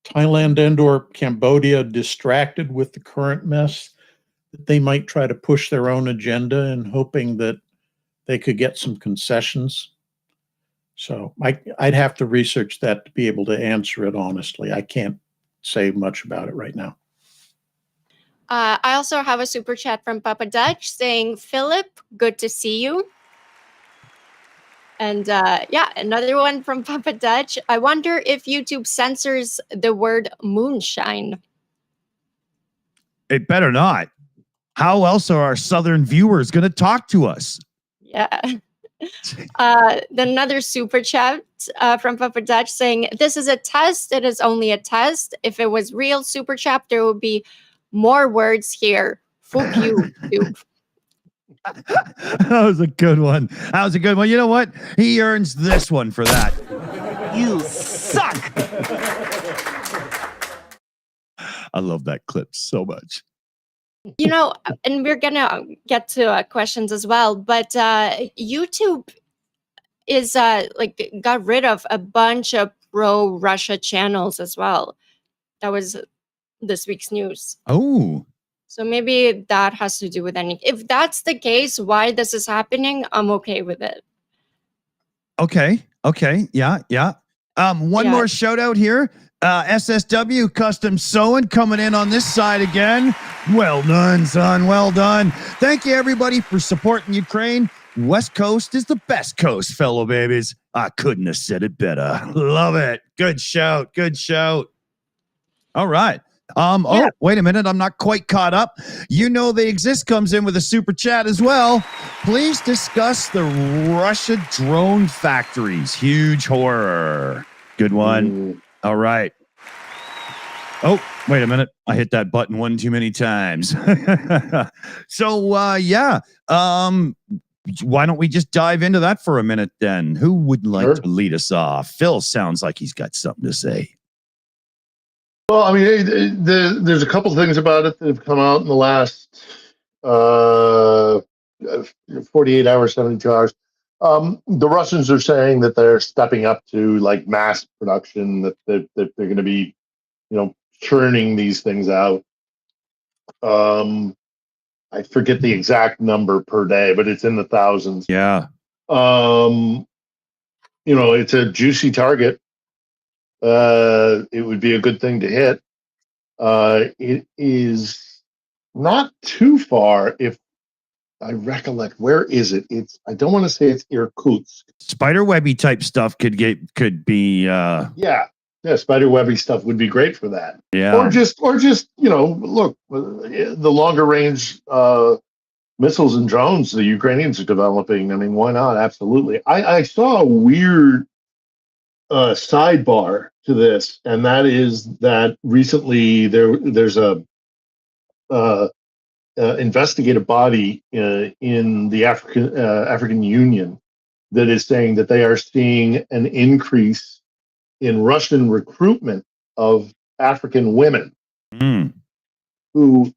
Thailand and/or Cambodia distracted with the current mess, that they might try to push their own agenda and hoping that they could get some concessions. So I'd have to research that to be able to answer it honestly. I can't say much about it right now. I also have a super chat from Papa Dutch saying, Philip, good to see you. And another one from Papa Dutch. I wonder if YouTube censors the word moonshine. It better not. How else are our Southern viewers going to talk to us? Yeah. Then another super chat from Papa Dutch saying, this is a test. It is only a test. If it was real super chat, there would be more words here. Fuck you, YouTube. That was a good one. You know what? He earns this one for that. You suck. I love that clip so much. And we're going to get to questions as well, but YouTube is got rid of a bunch of pro-Russia channels as well. That was this week's news. Oh. So maybe that has to do with anything. If that's the case, why this is happening, I'm okay with it. Okay. Yeah. One more shout out here. SSW Custom Sewing coming in on this side again. Well done, son. Well done. Thank you, everybody, for supporting Ukraine. West Coast is the best coast, fellow babies. I couldn't have said it better. Love it. Good shout. All right. Oh, wait a minute. I'm not quite caught up. You know they exist comes in with a super chat as well. Please discuss the Russia drone factories. Huge horror. Good one. All right. Oh, wait a minute. I hit that button one too many times. So, why don't we just dive into that for a minute then? Who would like to lead us off? Phil sounds like he's got something to say. Well, I mean, there's a couple things about it that have come out in the last 48 hours, 72 hours. The Russians are saying that they're stepping up to like mass production, that they're going to be, churning these things out. I forget the exact number per day, but it's in the thousands. Yeah. It's a juicy target. It would be a good thing to hit. It is not too far, if I recollect. Where is it? I don't want to say it's Irkutsk. Spiderwebby type stuff could be. Yeah, spiderwebby stuff would be great for that. Yeah. Or just look, the longer range missiles and drones the Ukrainians are developing. I mean, why not? Absolutely. I saw a weird sidebar to this, and that is that recently there's a investigative body in the African Union that is saying that they are seeing an increase in Russian recruitment of African women who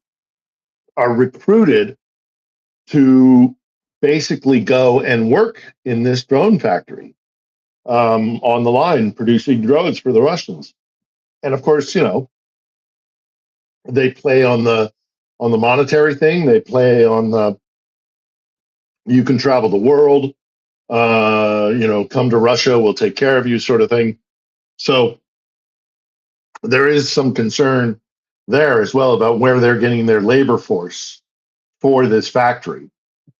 are recruited to basically go and work in this drone factory. On the line producing drones for the Russians. And of course, they play on the monetary thing. They play on the, you can travel the world, come to Russia, we'll take care of you sort of thing. So there is some concern there as well about where they're getting their labor force for this factory.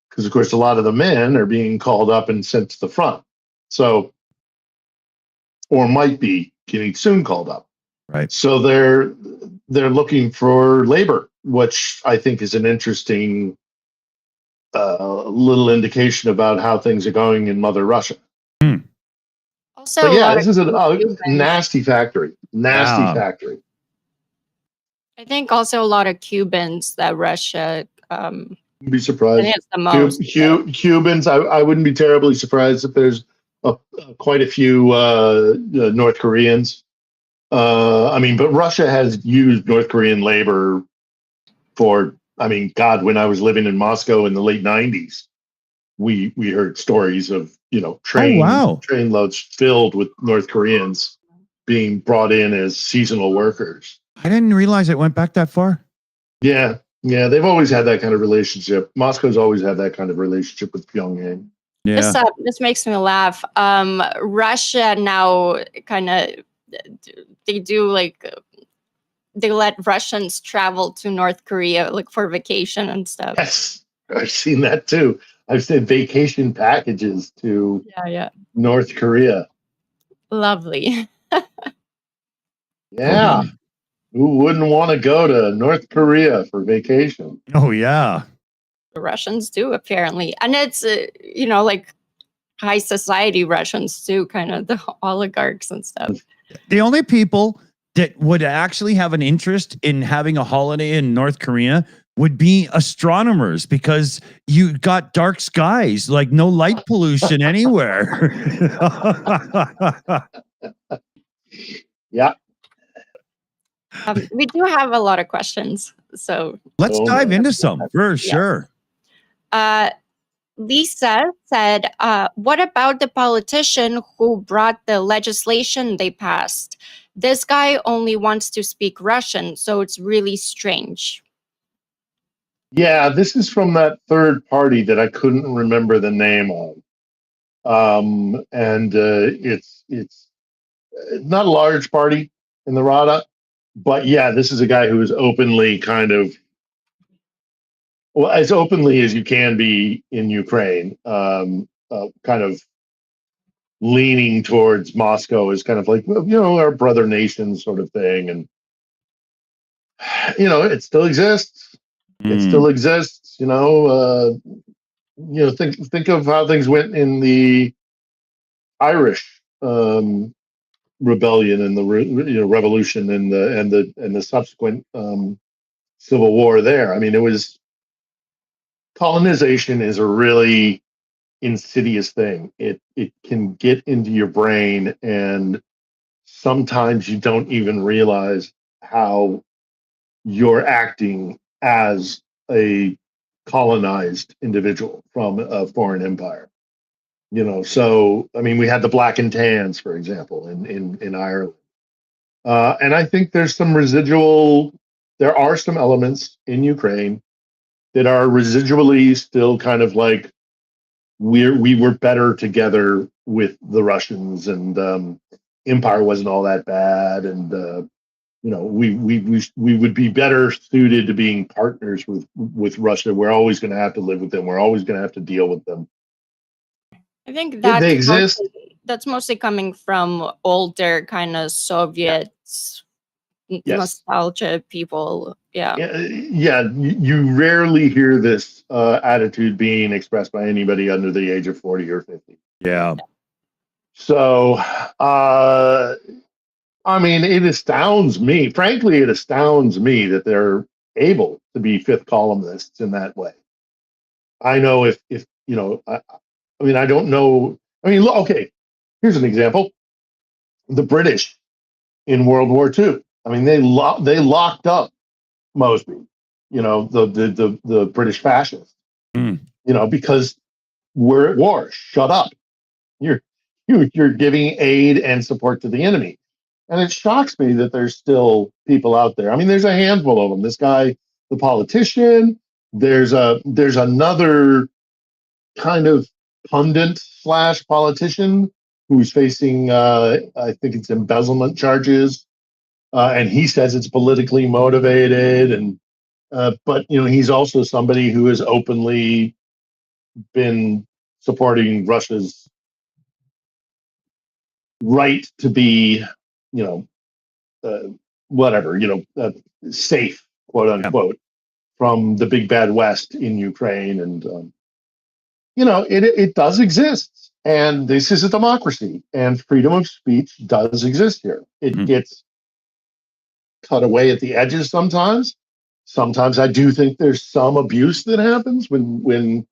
Because of course, a lot of the men are being called up and sent to the front. So, or might be getting soon called up. Right. So they're looking for labor, which I think is an interesting little indication about how things are going in Mother Russia. Also, But a yeah, lot this of is a Cubans. nasty factory. Nasty Yeah. factory. I think also a lot of Cubans that Russia You'd be surprised. hits the most. Cubans, I wouldn't be terribly surprised if there's quite a few North Koreans. I mean, but Russia has used North Korean labor for, I mean, God, when I was living in Moscow in the late 90s, we heard stories of, wow. train loads filled with North Koreans being brought in as seasonal workers. I didn't realize it went back that far. Yeah, they've always had that kind of relationship. Moscow's always had that kind of relationship with Pyongyang. Yeah. This makes me laugh. Russia now kind of they do like they let Russians travel to North Korea like for vacation and stuff. Yes, I've seen that too. I've sent vacation packages to Yeah, North Korea. lovely. Yeah. Who wouldn't want to go to North Korea for vacation? Oh yeah. The Russians do apparently, and it's like high society Russians too, kind of the oligarchs and stuff. The only people that would actually have an interest in having a holiday in North Korea would be astronomers, because you got dark skies, like no light pollution anywhere. Yeah. We do have a lot of questions, so Let's dive into some for sure. Lisa said, what about the politician who brought the legislation they passed? This guy only wants to speak Russian, so it's really strange. Yeah, this is from that third party that I couldn't remember the name of. And it's not a large party in the Rada, but yeah, this is a guy who is openly kind of, well, as openly as you can be in Ukraine, kind of leaning towards Moscow as kind of like, well, our brother nation sort of thing. And, it still exists. It still exists, think of how things went in the Irish rebellion and the revolution and the subsequent civil war there. I mean, it was, colonization is a really insidious thing. It can get into your brain, and sometimes you don't even realize how you're acting as a colonized individual from a foreign empire. So I mean, we had the black and tans, for example, in Ireland, and I think there are some elements in Ukraine that are residually still kind of like we were better together with the Russians, and empire wasn't all that bad, and we would be better suited to being partners with Russia. We're always going to have to live with them. We're always going to have to deal with them. I think They exist. that's mostly coming from older kind of Soviet nostalgia people. Yeah. You rarely hear this attitude being expressed by anybody under the age of 40 or 50. Yeah. So, I mean, it astounds me. Frankly, it astounds me that they're able to be fifth columnists in that way. I know if I mean, I don't know. I mean, okay, here's an example. The British in World War II. I mean, they locked up Mosby, the British fascists, because we're at war. Shut up. You're giving aid and support to the enemy. And it shocks me that there's still people out there. I mean, there's a handful of them. This guy, the politician, there's another kind of pundit / politician who's facing, I think it's embezzlement charges. And he says it's politically motivated. And, but, he's also somebody who has openly been supporting Russia's right to be, safe, quote unquote, from the big bad West in Ukraine. And, it does exist. And this is a democracy, and freedom of speech does exist here. It gets cut away at the edges sometimes. Sometimes I do think there's some abuse that happens when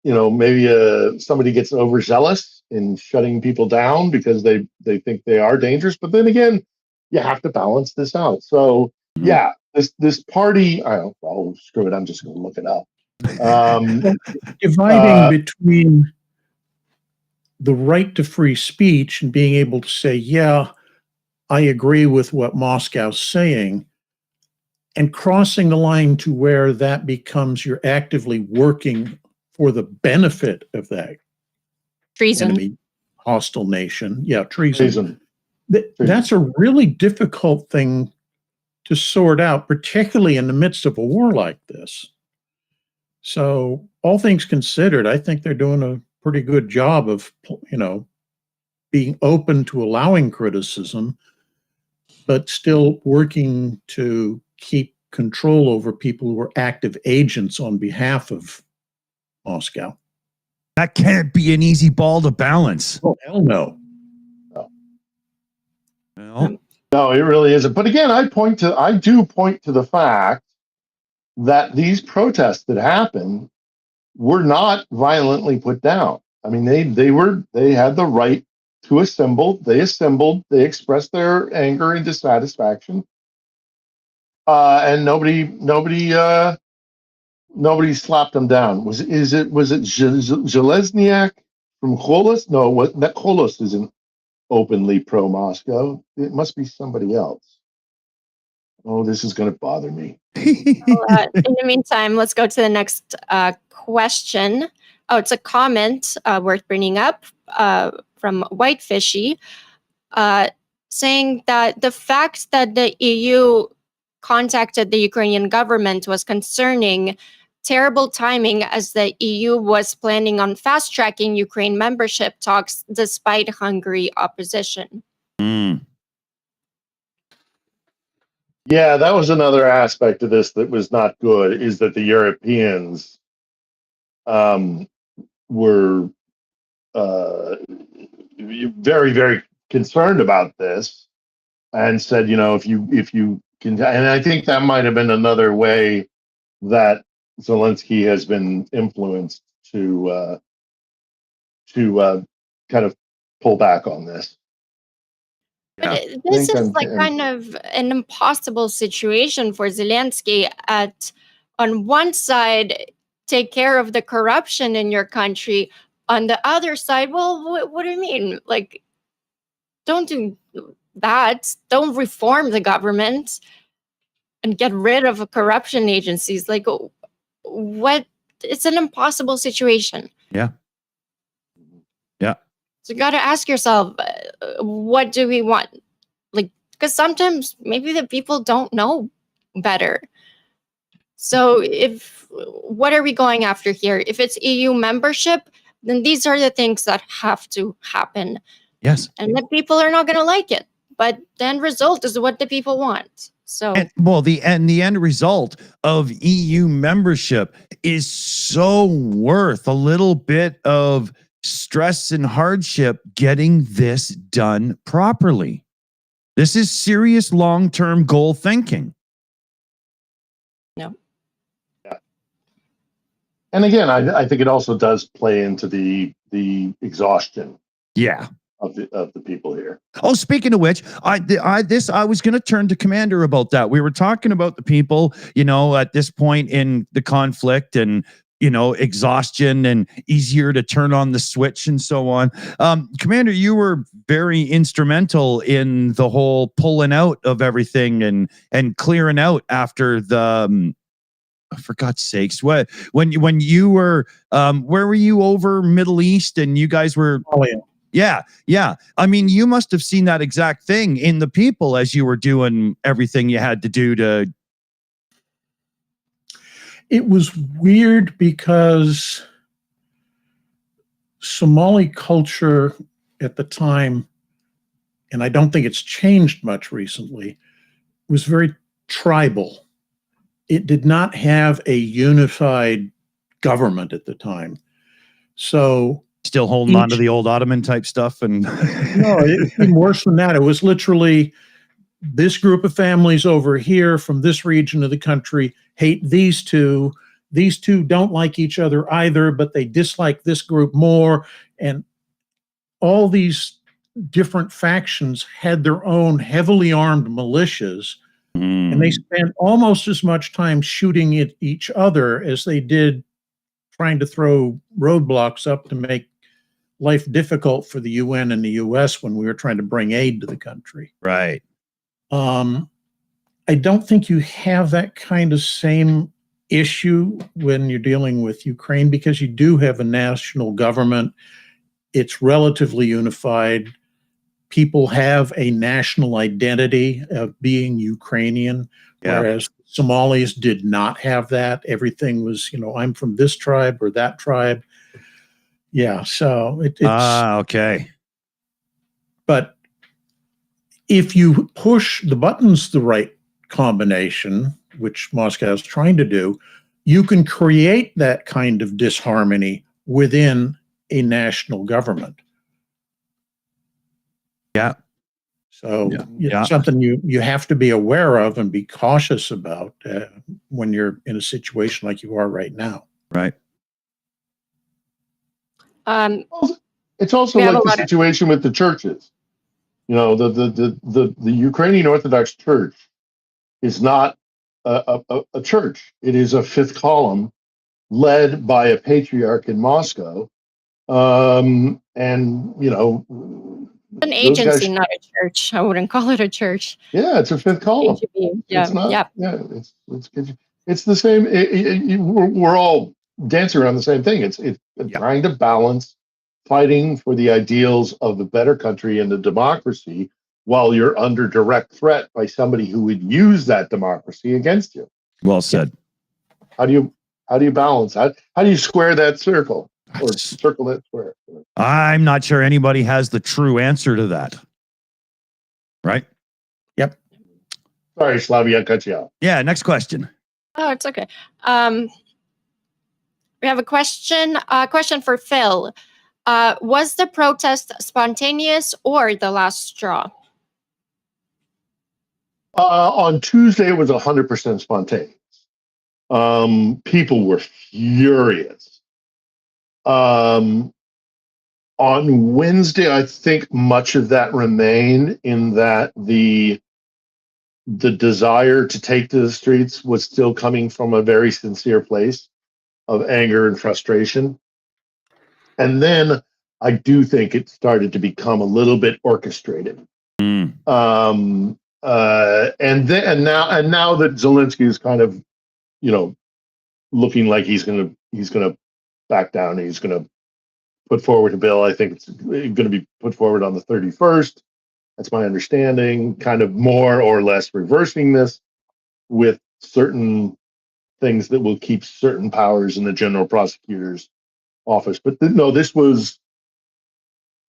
maybe somebody gets overzealous in shutting people down because they think they are dangerous. But then again, you have to balance this out. So yeah, this party, screw it, I'm just going to look it up. Dividing between the right to free speech and being able to say, yeah, I agree with what Moscow's saying, and crossing the line to where that becomes you're actively working for the benefit of that Treason. enemy, hostile nation. Yeah, treason. Treason. That's a really difficult thing to sort out, particularly in the midst of a war like this. So all things considered, I think they're doing a pretty good job of, being open to allowing criticism, but still working to keep control over people who are active agents on behalf of Moscow. That can't be an easy ball to balance. Oh, hell no. Well, No, it really isn't. But again, I do point to the fact that these protests that happened were not violently put down. I mean, they had the right to assemble. They assembled. They expressed their anger and dissatisfaction, and nobody slapped them down. Was it Zhelezniak from Kholos? No, that Kholos isn't openly pro-Moscow. It must be somebody else. Oh, this is going to bother me. In the meantime, let's go to the next question. Oh, it's a comment worth bringing up from Whitefishy, saying that the fact that the EU contacted the Ukrainian government was concerning. Terrible timing, as the EU was planning on fast-tracking Ukraine membership talks despite Hungary opposition. Yeah, that was another aspect of this that was not good, is that the Europeans were very, very concerned about this and said, if you can, and I think that might have been another way that Zelensky has been influenced to kind of pull back on this. But this is kind of an impossible situation for Zelensky. On one side, take care of the corruption in your country. On the other side, well, what do you mean? Like, don't do that. Don't reform the government and get rid of corruption agencies. Like, what? It's an impossible situation. Yeah. So you got to ask yourself, what do we want? Like, because sometimes maybe the people don't know better. So what are we going after here? If it's EU membership, then these are the things that have to happen. Yes. And the people are not going to like it. But the end result is what the people want. So, the end result of EU membership is so worth a little bit of stress and hardship getting this done properly. This is serious long-term goal thinking. No. Yeah. And again, I think it also does play into the exhaustion. Yeah. Of the people here. Oh, speaking of which, I was going to turn to Commander about that. We were talking about the people, at this point in the conflict and, exhaustion and easier to turn on the switch and so on. Commander, you were very instrumental in the whole pulling out of everything and clearing out after the, for God's sakes, when you were, where were you over Middle East and you guys were, Yeah. I mean, you must have seen that exact thing in the people as you were doing everything you had to do to. It was weird because Somali culture at the time, and I don't think it's changed much recently, was very tribal. It did not have a unified government at the time. So Still holding on to the old Ottoman type stuff. And no, it's even worse than that. It was literally this group of families over here from this region of the country hate these two. These two don't like each other either, but they dislike this group more. And all these different factions had their own heavily armed militias, and they spent almost as much time shooting at each other as they did trying to throw roadblocks up to make life difficult for the UN and the US when we were trying to bring aid to the country. Right. I don't think you have that kind of same issue when you're dealing with Ukraine, because you do have a national government. It's relatively unified. People have a national identity of being Ukrainian, whereas Somalis did not have that. Everything was, I'm from this tribe or that tribe. Yeah, so it's okay. But if you push the buttons the right combination, which Moscow is trying to do, you can create that kind of disharmony within a national government. Yeah. So it's something you have to be aware of and be cautious about when you're in a situation like you are right now. Right. It's also like the situation with the churches. The Ukrainian Orthodox Church is not a church. It is a fifth column led by a patriarch in Moscow. And, an agency, not a church. I wouldn't call it a church. Yeah, it's a fifth column. Yeah, it's not, it's the same. We're all dancing around the same thing. It's trying to balance fighting for the ideals of a better country and a democracy while you're under direct threat by somebody who would use that democracy against you. Well said. How do you balance? How do you square that circle? Or circle that square? I'm not sure anybody has the true answer to that. Right? Yep. Sorry, Slavie, I cut you out. Yeah, next question. Oh, it's okay. We have a question for Phil. Was the protest spontaneous or the last straw? On Tuesday, it was 100% spontaneous. People were furious. On Wednesday, I think much of that remained in that the desire to take to the streets was still coming from a very sincere place of anger and frustration. And then I do think it started to become a little bit orchestrated. And now that Zelensky is kind of, looking like he's gonna back down, he's gonna put forward a bill. I think it's going to be put forward on the 31st. That's my understanding. Kind of more or less reversing this with certain things that will keep certain powers in the general prosecutor's office. But no, this was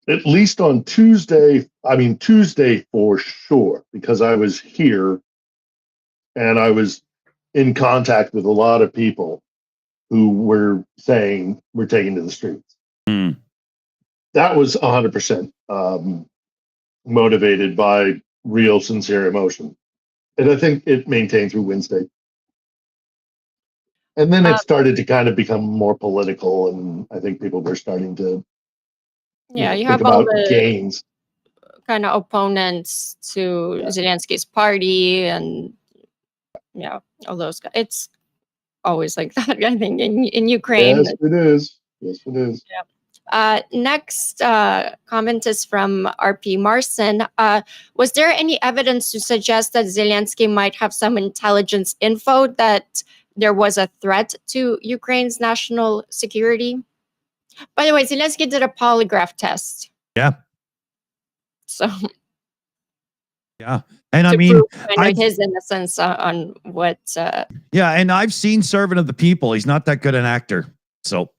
at least on Tuesday. I mean, Tuesday for sure, because I was here and I was in contact with a lot of people who were saying we're taking to the streets. That was 100% motivated by real, sincere emotion. And I think it maintained through Wednesday. And then it started to kind of become more political, and I think people were starting to you think have about all the gains. kind of opponents to Zelensky's party and all those guys. It's always like that, I think, in Ukraine. Yes, it is. Yes, it is. Yeah. Next comment is from RP Marson. Was there any evidence to suggest that Zelensky might have some intelligence info that there was a threat to Ukraine's national security? By the way, Zelensky did a polygraph test. Yeah. So. Yeah. And I mean, his innocence on what. Yeah. And I've seen Servant of the People. He's not that good an actor. So.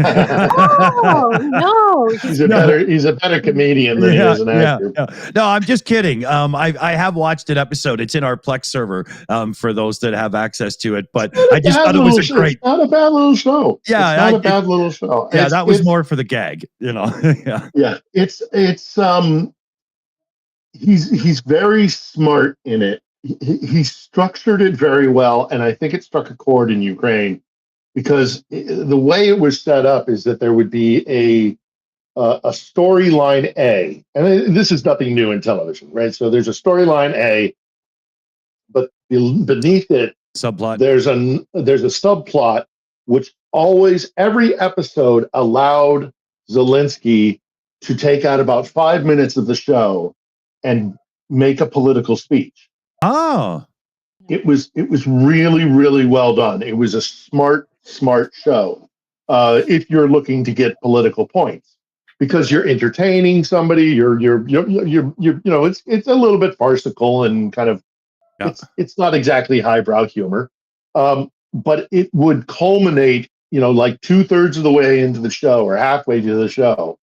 Oh no, He's a better comedian than he is an actor. No, I'm just kidding. I have watched an episode. It's in our Plex server for those that have access to it. But I just thought it was a great. It's not a bad little show. Yeah, it's not a bad little show. Yeah, that was more for the gag, Yeah. Yeah, he's very smart in it. He structured it very well, and I think it struck a chord in Ukraine because the way it was set up is that there would be a storyline A, and this is nothing new in television, right? So there's a storyline A, but beneath it, subplot. There's a subplot which always every episode allowed Zelensky to take out about 5 minutes of the show and make a political speech. Oh, it was really, really well done. It was a smart show. If you're looking to get political points, because you're entertaining somebody, you're it's a little bit farcical and kind of it's not exactly highbrow humor, but it would culminate, like 2/3 of the way into the show or halfway to the show.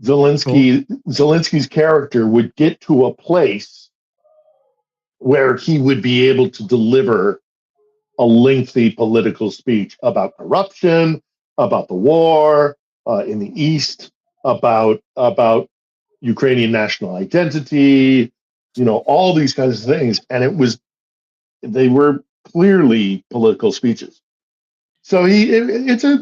Zelensky's character would get to a place where he would be able to deliver a lengthy political speech about corruption, about the war in the East, about Ukrainian national identity, all these kinds of things. And they were clearly political speeches. So it's a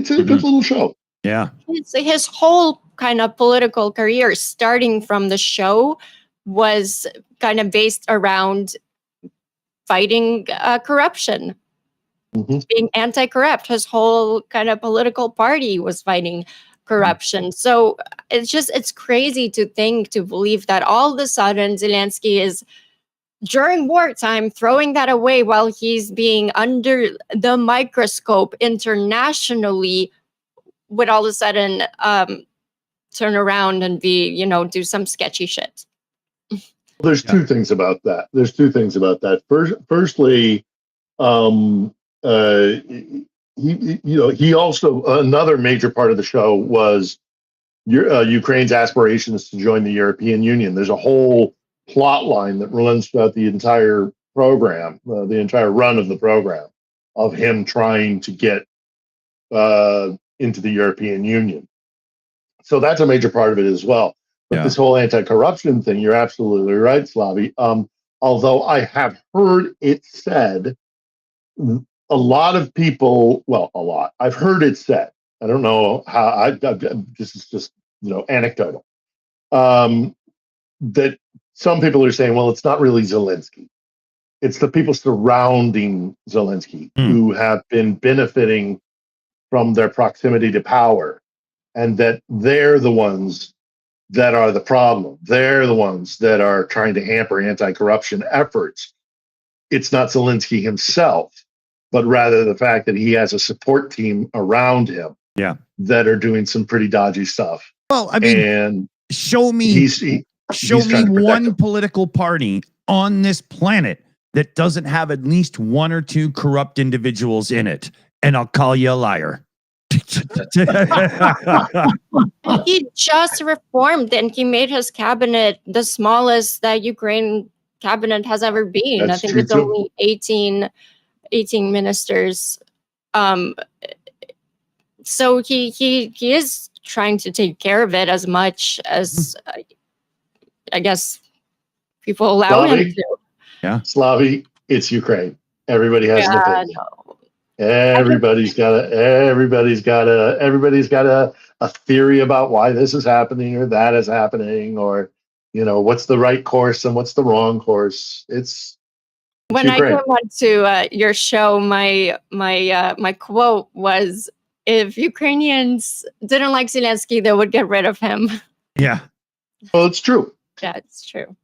good little show. Yeah. His whole kind of political career, starting from the show, was kind of based around fighting corruption, being anti-corrupt. His whole kind of political party was fighting corruption. So it's crazy to believe that all of a sudden Zelensky is, during wartime, throwing that away while he's being under the microscope internationally, would all of a sudden turn around and do some sketchy shit. There's two things about that. Firstly, he also, another major part of the show was Ukraine's aspirations to join the European Union. There's a whole plot line that runs throughout the entire program, the entire run of the program, of him trying to get into the European Union. So that's a major part of it as well. But this whole anti-corruption thing, you're absolutely right, Slavie. Although I have heard it said, a lot of people, I've heard it said, I don't know how, this is just, anecdotal, that some people are saying, well, it's not really Zelensky. It's the people surrounding Zelensky who have been benefiting from their proximity to power, and that they're the ones that are the problem. They're the ones that are trying to hamper anti-corruption efforts. It's not Zelensky himself, but rather the fact that he has a support team around him that are doing some pretty dodgy stuff. Well, I mean, and show me one political party on this planet that doesn't have at least one or two corrupt individuals in it, and I'll call you a liar. He just reformed and he made his cabinet the smallest that Ukraine cabinet has ever been. That's I think true it's too. only 18 ministers. So he is trying to take care of it as much as I guess people allow him to. Yeah, Slavie, it's Ukraine. Everybody has an opinion. No. Everybody's got a theory about why this is happening or that is happening, or what's the right course and what's the wrong course. It's when Ukraine. I came on to your show, my quote was, "If Ukrainians didn't like Zelensky, they would get rid of him." Yeah. Well, it's true. Yeah, it's true.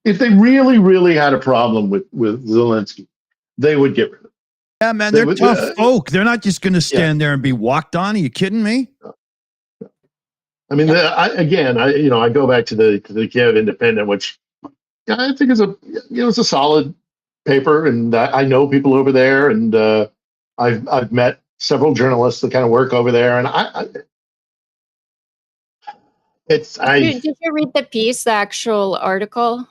If they really, really had a problem with Zelensky, they would get rid of him. Yeah, man, they're tough folk. They're not just going to stand there and be walked on. Are you kidding me? I mean, I go back to the Kiev Independent, which I think is it's a solid paper, and I know people over there, and I've met several journalists that kind of work over there, and Did you read the piece, the actual article?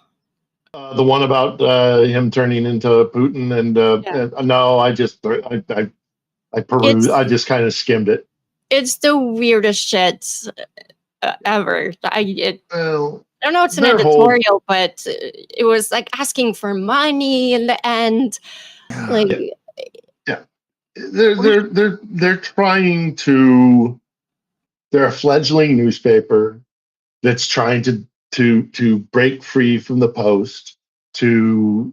the one about him turning into Putin, and no, I perused. I just kind of skimmed it. It's the weirdest shit ever. I don't know it's an editorial, but it was like asking for money in the end. Like, they're trying to. They're a fledgling newspaper that's trying to break free from the Post, to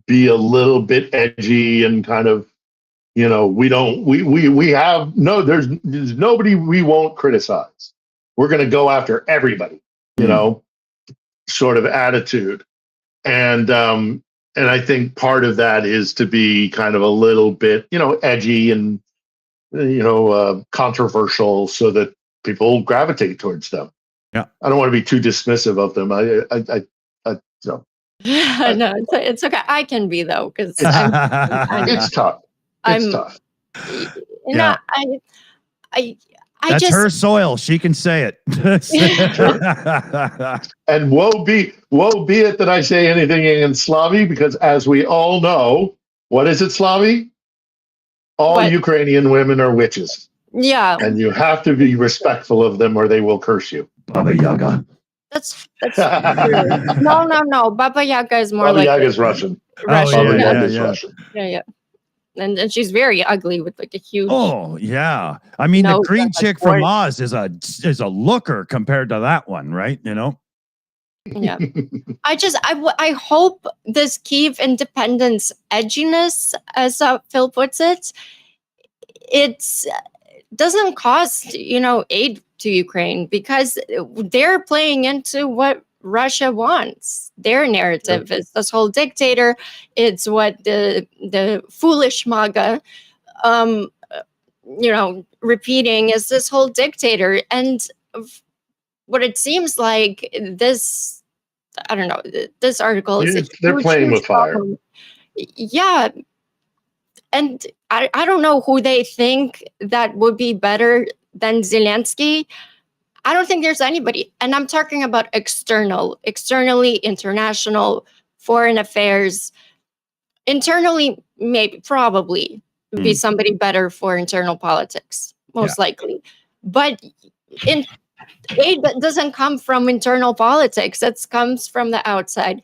be a little bit edgy and kind of, we have there's nobody we won't criticize. We're going to go after everybody, sort of attitude. And I think part of that is to be kind of a little bit, edgy and, controversial so that people gravitate towards them. Yeah. I don't want to be too dismissive of them. no, it's okay. I can be, though, because it's tough. It's tough. That's just her soil. She can say it. And woe be it that I say anything in Slavie, because as we all know, what is it, Slavie? All Ukrainian women are witches. Yeah. And you have to be respectful of them or they will curse you. Baba Yaga. That's true. No. Baba Yaga is more Baba like Yaga is Russian. Russian. Russian. Yeah. And she's very ugly with like a huge. Oh yeah, I mean the green chick from Oz is a looker compared to that one, right? Yeah. I hope this Kyiv independence edginess, as Phil puts it, doesn't cost aid to Ukraine, because they're playing into what Russia wants. Their narrative is this whole dictator. It's what the foolish MAGA, repeating is this whole dictator. And what it seems like this, I don't know, this article is they're playing with fire. Yeah. And I don't know who they think that would be better than Zelensky. I don't think there's anybody. And I'm talking about externally, international, foreign affairs. Internally, maybe, probably be somebody better for internal politics, most likely. But aid doesn't come from internal politics. It comes from the outside.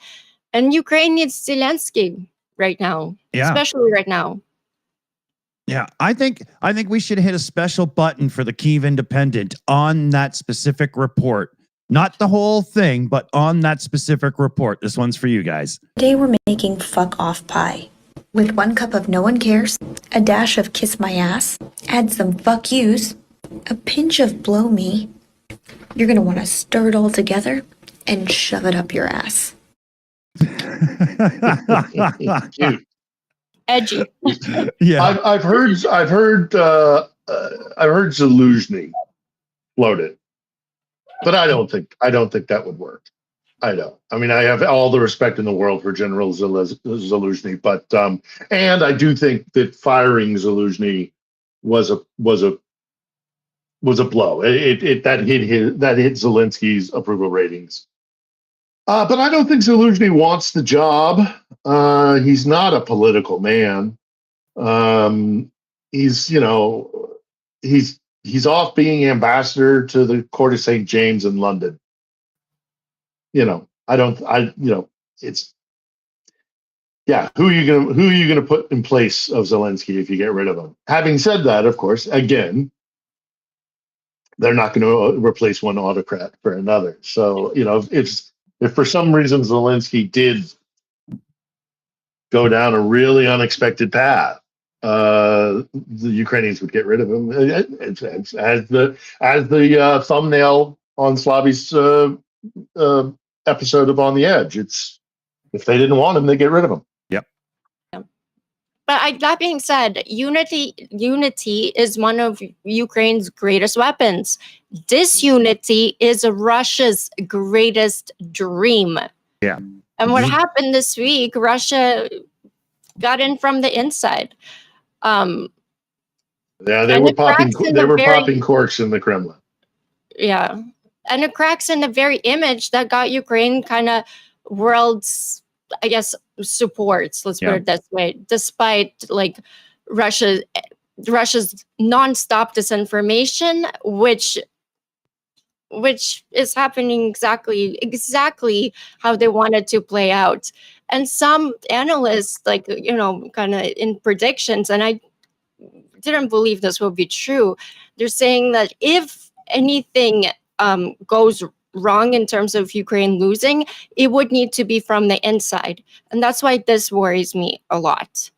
And Ukraine needs Zelensky right now, especially right now. Yeah, I think we should hit a special button for the Kyiv Independent on that specific report. Not the whole thing, but on that specific report. This one's for you guys. Today we're making fuck off pie. With 1 cup of no one cares, a dash of kiss my ass, add some fuck yous, a pinch of blow me. You're going to want to stir it all together and shove it up your ass. Cute. Edgy. Yeah, I've heard Zaluzhny floated, but I don't think that would work. I don't. I mean, I have all the respect in the world for General Zaluzhny, but and I do think that firing Zaluzhny was a blow. That hit Zelensky's approval ratings. But I don't think Zaluzhny wants the job. He's not a political man. He's off being ambassador to the Court of St. James in London. It's who are you gonna put in place of Zelensky if you get rid of him? Having said that, of course, again, they're not going to replace one autocrat for another. So if for some reason Zelensky did go down a really unexpected path, the Ukrainians would get rid of him. As the thumbnail on Slavie's episode of On the Edge, it's if they didn't want him, they get rid of him. Yep. But that being said, unity is one of Ukraine's greatest weapons. Disunity is Russia's greatest dream. Yeah. And what happened this week, Russia got in from the inside. Um, Yeah, and it cracks in they the were very popping corks in the Kremlin. yeah, and it cracks in the very image that got Ukraine kind of world's, I guess, supports. Let's put Yeah. it this way, despite like Russia's nonstop disinformation, which is happening exactly how they wanted to play out. And some analysts, like, kind of in predictions, and I didn't believe this would be true. They're saying that if anything goes wrong in terms of Ukraine losing, it would need to be from the inside. And that's why this worries me a lot.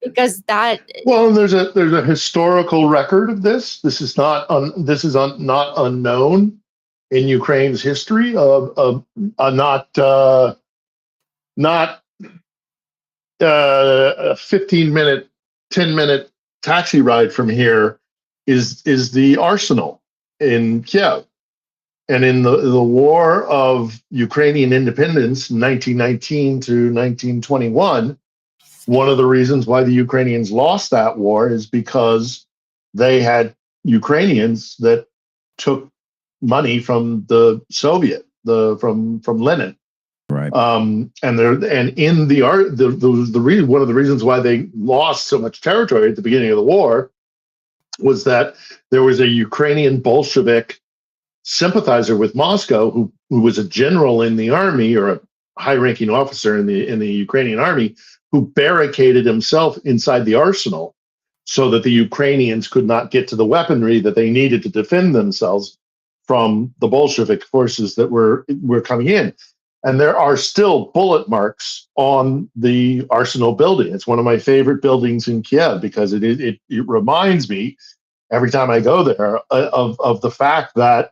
Because that Well, there's a historical record of this. This is not not unknown in Ukraine's history of not a 15-minute, 10-minute taxi ride from here is the arsenal in Kiev. And in the war of Ukrainian independence, 1919 to 1921, one of the reasons why the Ukrainians lost that war is because they had Ukrainians that took money from the Soviet, from Lenin. Right. And in the art, one of the reasons why they lost so much territory at the beginning of the war was that there was a Ukrainian Bolshevik sympathizer with Moscow who was a general in the army, or a high-ranking officer in the Ukrainian army, who barricaded himself inside the arsenal so that the Ukrainians could not get to the weaponry that they needed to defend themselves from the Bolshevik forces that were coming in. And there are still bullet marks on the arsenal building. It's one of my favorite buildings in Kiev because it reminds me every time I go there of the fact that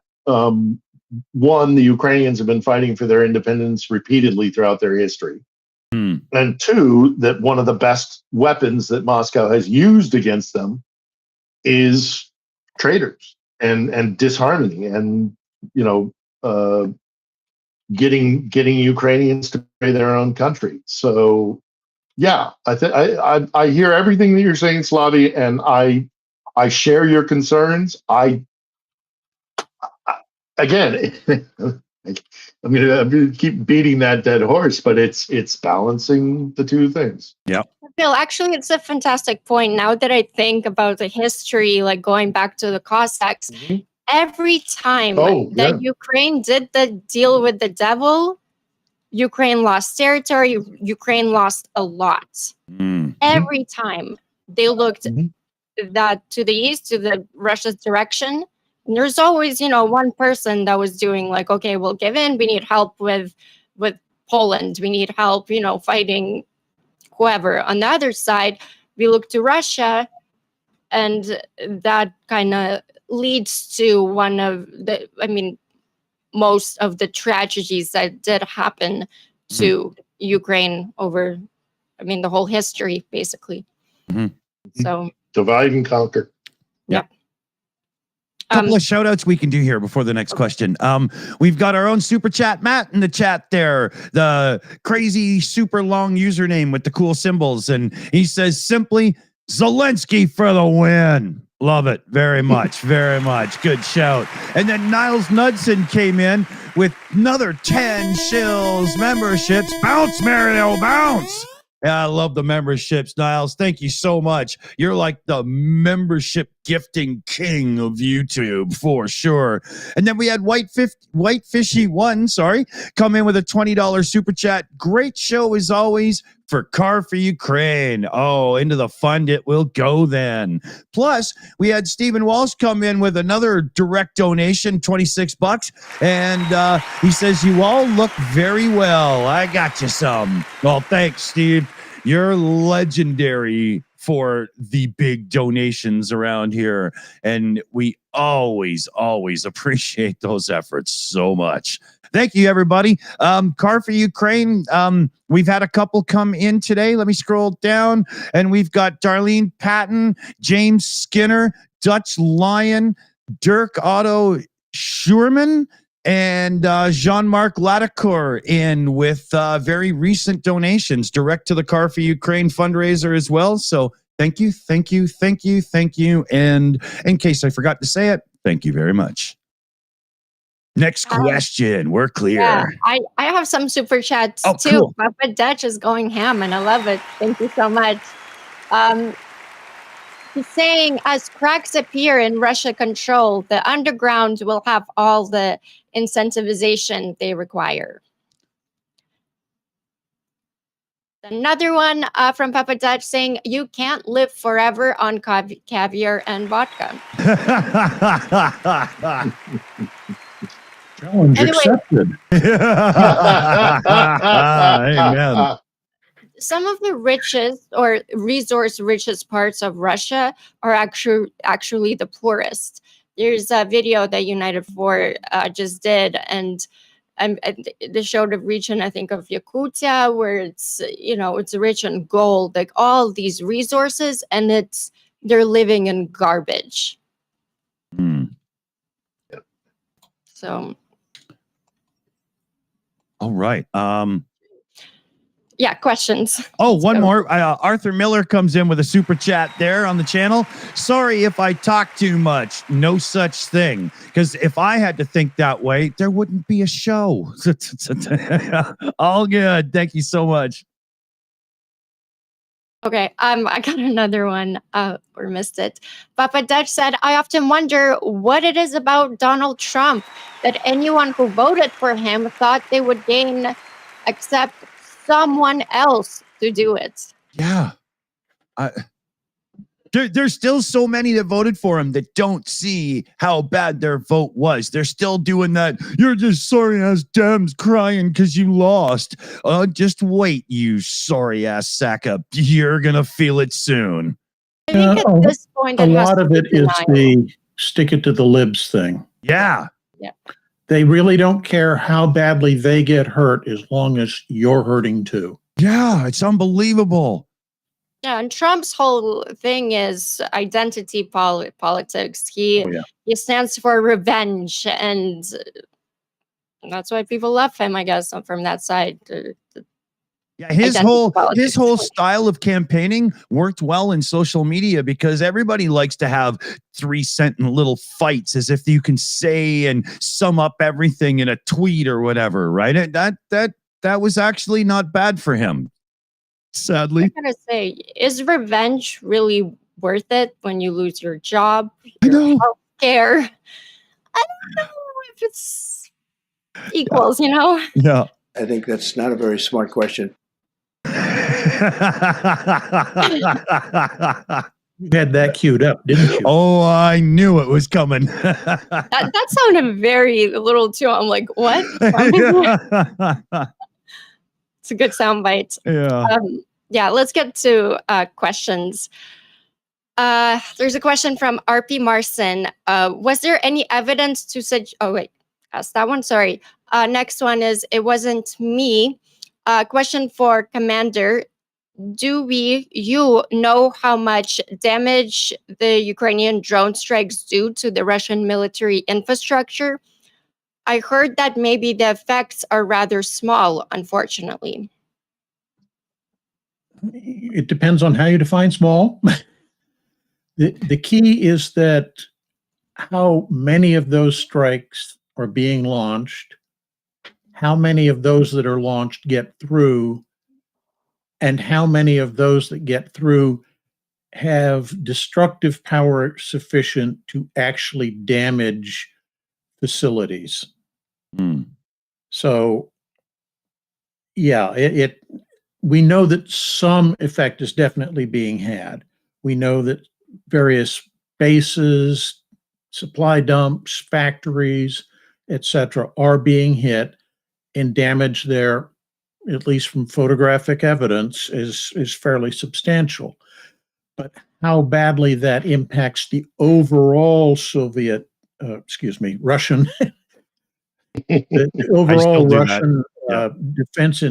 one, the Ukrainians have been fighting for their independence repeatedly throughout their history. And two, that one of the best weapons that Moscow has used against them is traitors and disharmony and, getting Ukrainians to betray their own country. So, yeah, I hear everything that you're saying, Slavie, and I share your concerns. Again, I'm gonna keep beating that dead horse, but it's balancing the two things. Yeah. Bill, actually, it's a fantastic point. Now that I think about the history, like going back to the Cossacks, every time that Ukraine did the deal with the devil, Ukraine lost territory. Ukraine lost a lot. Every time they looked that to the east, to the Russia's direction, and there's always, one person that was doing like, okay, we'll give in. We need help with Poland. We need help, fighting whoever. On the other side, we look to Russia, and that kind of leads to one of the, most of the tragedies that did happen to Ukraine over, the whole history, basically. So divide and conquer. Yep. Couple of shout outs we can do here before the next question. We've got our own super chat, Matt, in the chat there, the crazy super long username with the cool symbols. And he says simply, Zelensky for the win. Love it very much, very much. Good shout. And then Niles Knudsen came in with another 10 Shills memberships. Bounce, Mario, bounce. Yeah, I love the memberships, Niles. Thank you so much. You're like the membership gifting king of YouTube for sure. And then we had White Fishy One, come in with a $20 super chat. Great show as always for Car for Ukraine. Oh, into the fund it will go then. Plus, we had Stephen Walsh come in with another direct donation, $26. And he says, you all look very well. I got you some. Well, thanks, Steve. You're legendary for the big donations around here. And we always appreciate those efforts so much. Thank you, everybody. Car for Ukraine. We've had a couple come in today. Let me scroll down. And we've got Darlene Patton, James Skinner, Dutch Lion, Dirk Otto Schurman, and Jean-Marc Laticour in with very recent donations direct to the Car for Ukraine fundraiser as well. So Thank you, thank you, thank you, thank you. And in case I forgot to say it, thank you very much. Next question. We're clear. Yeah, I have some super chats too. Cool. Papa Dutch is going ham, and I love it. Thank you so much. He's saying, as cracks appear in Russia control, the underground will have all the incentivization they require. Another one from Papa Dutch saying, you can't live forever on caviar and vodka. Challenge Anyway. accepted. Amen. Some of the richest or resource richest parts of Russia are actually the poorest. There's a video that United 4 just did, and they showed a region, I think, of Yakutia, where it's rich in gold, like all these resources, and they're living in garbage. So, all right. Yeah, questions. Oh, one more. Arthur Miller comes in with a super chat there on the channel. Sorry if I talk too much. No such thing. Because if I had to think that way, there wouldn't be a show. All good. Thank you so much. Okay, I got another one, or missed it. Papa Dutch said, I often wonder what it is about Donald Trump that anyone who voted for him thought they would gain, except someone else to do it. Yeah. There's still so many that voted for him that don't see how bad their vote was. They're still doing that. You're just sorry ass Dems crying because you lost. Just wait, you sorry ass sack up. You're going to feel it soon. I think at this point, a lot of it is the stick it to the libs thing. Yeah. Yeah. They really don't care how badly they get hurt as long as you're hurting too. Yeah, it's unbelievable. Yeah, and Trump's whole thing is identity politics. He stands for revenge, and that's why people love him, I guess, from that side. Yeah, his whole style of campaigning worked well in social media because everybody likes to have 3-sentence little fights as if you can say and sum up everything in a tweet or whatever, right? That was actually not bad for him. Sadly, I gotta say, is revenge really worth it when you lose your job, your healthcare? I don't know if it's equals, Yeah. I think that's not a very smart question. You had that queued up, didn't you? Oh, I knew it was coming. That sounded a little too. I'm like, what? It's a good soundbite. Yeah. Let's get to questions. There's a question from RP Marson. Was there any evidence to such? Oh wait, asked that one. Sorry. Next one is it wasn't me. Question for Commander. Do you know how much damage the Ukrainian drone strikes do to the Russian military infrastructure? I heard that maybe the effects are rather small, unfortunately. It depends on how you define small. The key is that how many of those strikes are being launched, how many of those that are launched get through, and how many of those that get through have destructive power sufficient to actually damage facilities. So, yeah, we know that some effect is definitely being had. We know that various bases, supply dumps, factories, etc., are being hit, and damage there, at least from photographic evidence, is fairly substantial. But how badly that impacts the overall Russian, the overall Russian defense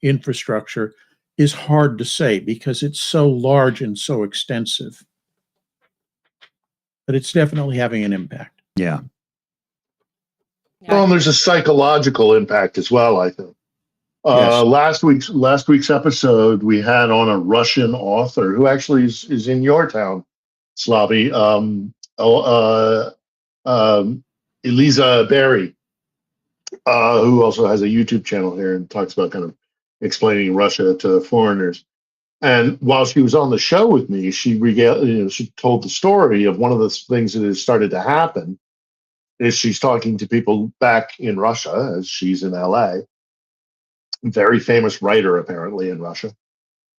infrastructure is hard to say because it's so large and so extensive. But it's definitely having an impact. Yeah. Well, and there's a psychological impact as well, I think. Yes. Last week's episode, we had on a Russian author who actually is in your town, Slavie. Eliza Berry, who also has a YouTube channel here and talks about kind of explaining Russia to foreigners. And while she was on the show with me, she told the story of one of the things that has started to happen is she's talking to people back in Russia, as she's in LA, very famous writer apparently in Russia.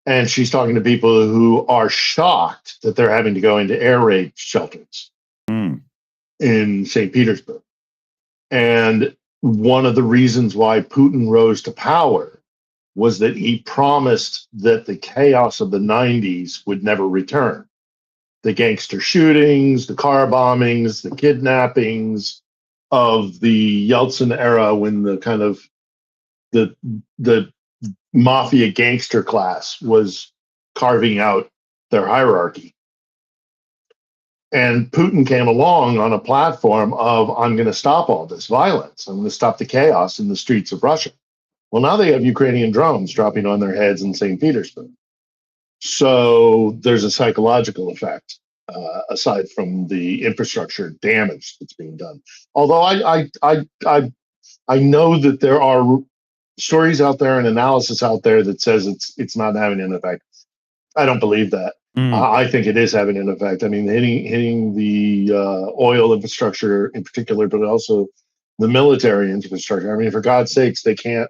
And she's talking to people who are shocked that they're having to go into air raid shelters in St. Petersburg. And one of the reasons why Putin rose to power was that he promised that the chaos of the 90s would never return. The gangster shootings, the car bombings, the kidnappings of the Yeltsin era, when the kind of the mafia gangster class was carving out their hierarchy. And Putin came along on a platform of, I'm going to stop all this violence. I'm going to stop the chaos in the streets of Russia. Well, now they have Ukrainian drones dropping on their heads in St. Petersburg. So there's a psychological effect, aside from the infrastructure damage that's being done. Although I know that there are stories out there and analysis out there that says it's not having an effect. I don't believe that. I think it is having an effect. I mean, hitting the oil infrastructure in particular, but also the military infrastructure. I mean, for God's sakes, they can't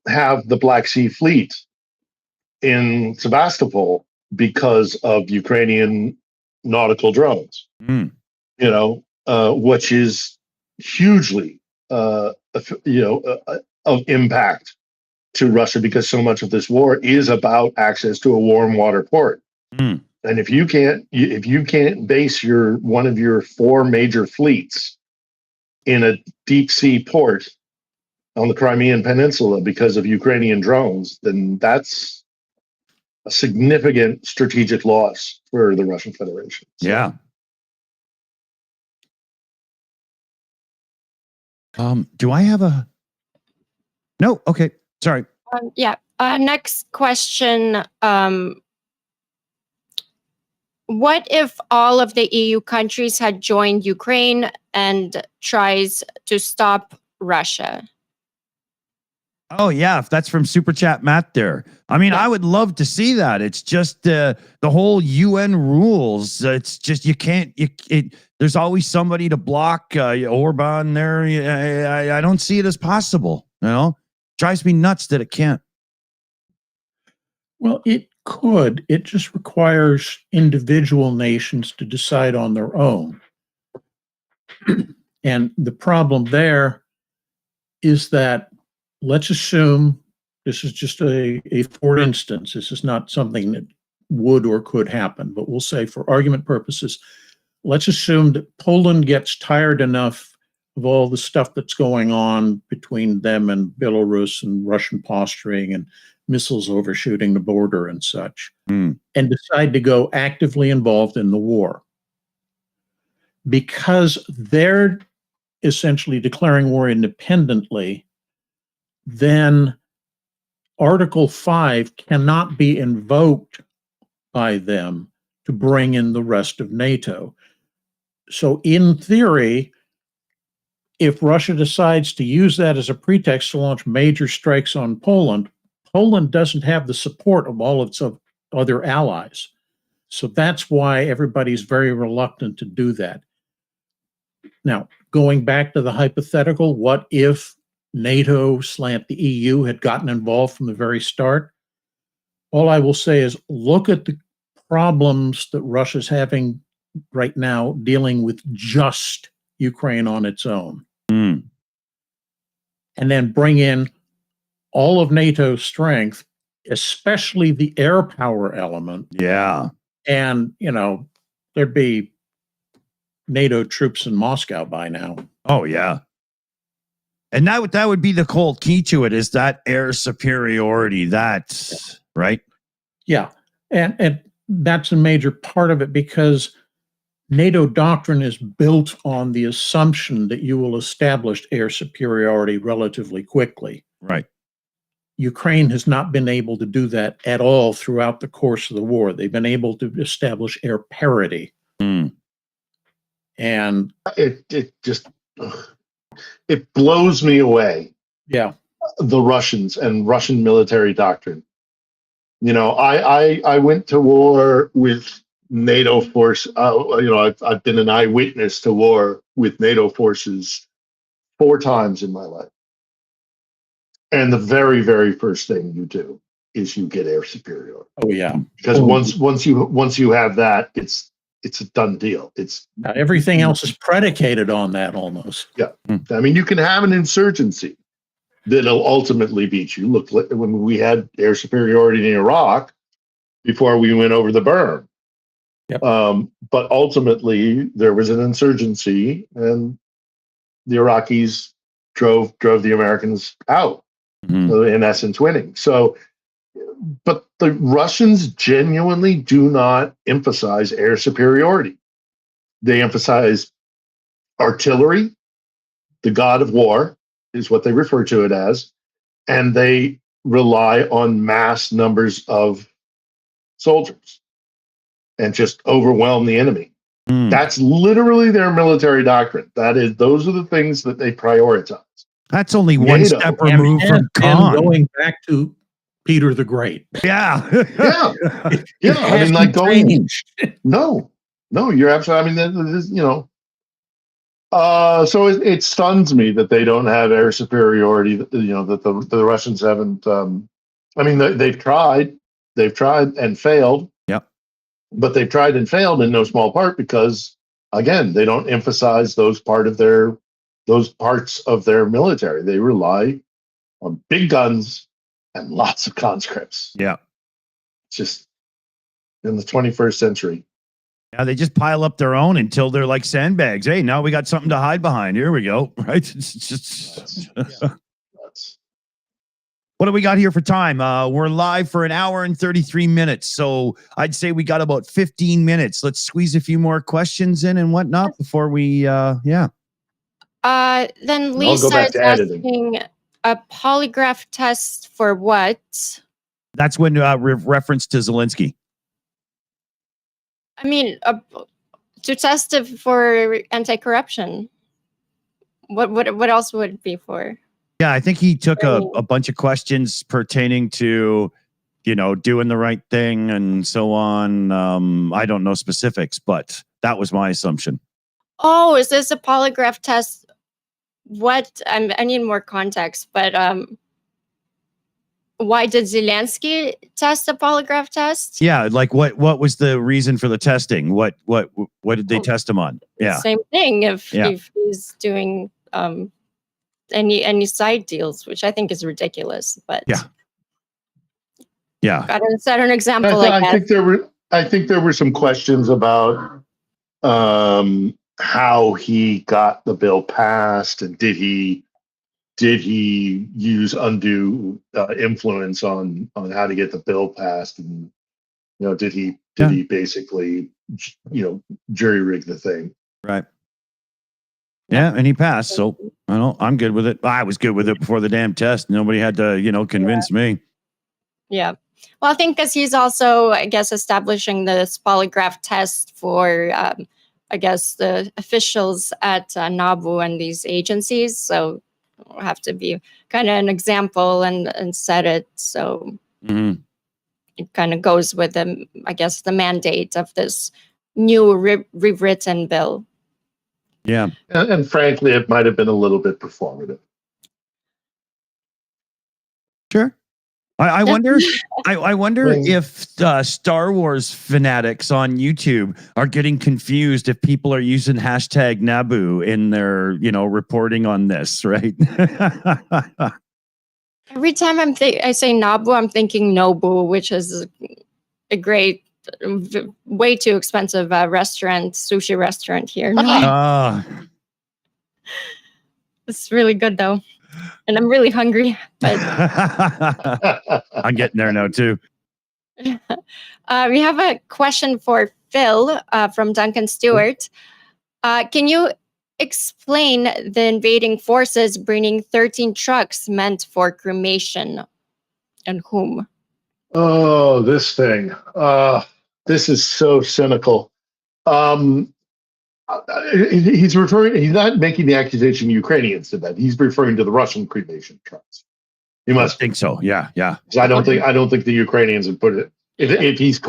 have the Black Sea Fleet in Sebastopol because of Ukrainian nautical drones. Which is hugely of impact to Russia, because so much of this war is about access to a warm water port. And if you can't base one of your four major fleets in a deep sea port on the Crimean Peninsula because of Ukrainian drones, then that's a significant strategic loss for the Russian Federation. So, yeah. Do I have a? No. Okay. Sorry. Next question. What if all of the EU countries had joined Ukraine and tries to stop Russia? Oh yeah, if that's from Super Chat Matt there. I mean, I would love to see that. It's just the whole UN rules. It's just you can't. There's always somebody to block. Orban there. I don't see it as possible. Drives me nuts that it can't. Well, it could. It just requires individual nations to decide on their own. And the problem there is that, let's assume this is just a for instance, this is not something that would or could happen, but we'll say for argument purposes, let's assume that Poland gets tired enough of all the stuff that's going on between them and Belarus and Russian posturing and missiles overshooting the border and such, and decide to go actively involved in the war. Because they're essentially declaring war independently, then Article 5 cannot be invoked by them to bring in the rest of NATO. So in theory, if Russia decides to use that as a pretext to launch major strikes on Poland, Poland doesn't have the support of all its other allies. So that's why everybody's very reluctant to do that. Now, going back to the hypothetical, what if NATO / the EU had gotten involved from the very start? All I will say is look at the problems that Russia's having right now dealing with just Ukraine on its own. And then bring in all of NATO's strength, especially the air power element. Yeah. And, there'd be NATO troops in Moscow by now. Oh, yeah. And that would be the cold key to it, is that air superiority. That's right. Yeah. And that's a major part of it, because NATO doctrine is built on the assumption that you will establish air superiority relatively quickly. Right. Ukraine has not been able to do that at all throughout the course of the war. They've been able to establish air parity. Mm. And it just it blows me away, yeah, the Russians and Russian military doctrine. You know, I went to war with NATO force. You know, I've been an eyewitness to war with NATO forces 4 times in my life. And the very, very first thing you do is you get air superiority. oh yeah, Because once you have that, it's a done deal. It's now, everything else is predicated on that almost. yeah. I mean, you can have an insurgency that'll ultimately beat you. Look, when we had air superiority in Iraq before we went over the berm. Yep. But ultimately, there was an insurgency, and the Iraqis drove the Americans out. In essence, winning. So, but the Russians genuinely do not emphasize air superiority. They emphasize artillery, the god of war is what they refer to it as, and they rely on mass numbers of soldiers and just overwhelm the enemy. That's literally their military doctrine. Those are the things that they prioritize. That's only one NATO. step removed from And Khan. going back to Peter the Great. Yeah. Yeah. Yeah. I mean, like going, no, you're absolutely, I mean, this, you know, so it stuns me that they don't have air superiority, you know, that the Russians haven't, I mean, they've tried and failed. Yep. But they've tried and failed in no small part because, again, they don't emphasize those parts of their military. They rely on big guns and lots of conscripts. Yeah. Just in the 21st century. Yeah, they just pile up their own until they're like sandbags. Hey, now we got something to hide behind. Here we go. Right? It's just What do we got here for time? We're live for an hour and 33 minutes. So I'd say we got about 15 minutes. Let's squeeze a few more questions in and whatnot before we Then Lee I'll go back starts to editing. asking a polygraph test for what? that's when reference to Zelensky. I mean, to test it for anti-corruption. What else would it be for? Yeah, I think he took a bunch of questions pertaining to, you know, doing the right thing and so on. I don't know specifics, but that was my assumption. Oh, is this a polygraph test? What? I need more context, but why did Zelensky test a polygraph test? Yeah, like what was the reason for the testing? What did they test him on? Yeah. Same thing if he's doing any side deals, which I think is ridiculous, but yeah. Gotta set an example like that. I think there were some questions about how he got the bill passed, and did he use undue influence on how to get the bill passed, and you know, did he basically, you know, jury rig the thing? Right. Yeah, and he passed, so I'm good with it. I was good with it before the damn test. Nobody had to, you know, convince me. Yeah. Well, I think because he's also, I guess, establishing this polygraph test for, I guess, the officials at NABU and these agencies. So we'll have to be kind of an example and set it. So it kind of goes with the, I guess, the mandate of this new rewritten bill. Yeah. And frankly, it might have been a little bit performative. Sure. I wonder. I wonder if Star Wars fanatics on YouTube are getting confused if people are using hashtag Naboo in their, you know, reporting on this, right? Every time I say Nabu, I'm thinking Nobu, which is a great, way too expensive sushi restaurant here. It's really good though, and I'm really hungry. But I'm getting there now too. We have a question for Phil from Duncan Stewart. Can you explain the invading forces bringing 13 trucks meant for cremation and whom? Oh, this thing. This is so cynical. He's not making the accusation Ukrainians did that. He's referring to the Russian cremation trucks. He I must. think so. Yeah. 'Cause I don't think the Ukrainians would put it. If he's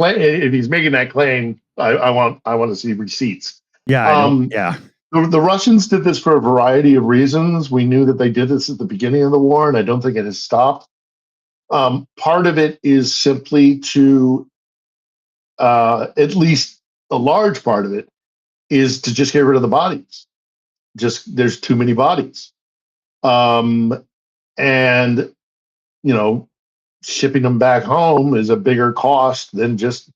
making that claim, I want to see receipts. Yeah. The Russians did this for a variety of reasons. We knew that they did this at the beginning of the war, and I don't think it has stopped. Part of it is simply to, at least a large part of it, is to just get rid of the bodies. Just there's too many bodies, and shipping them back home is a bigger cost than just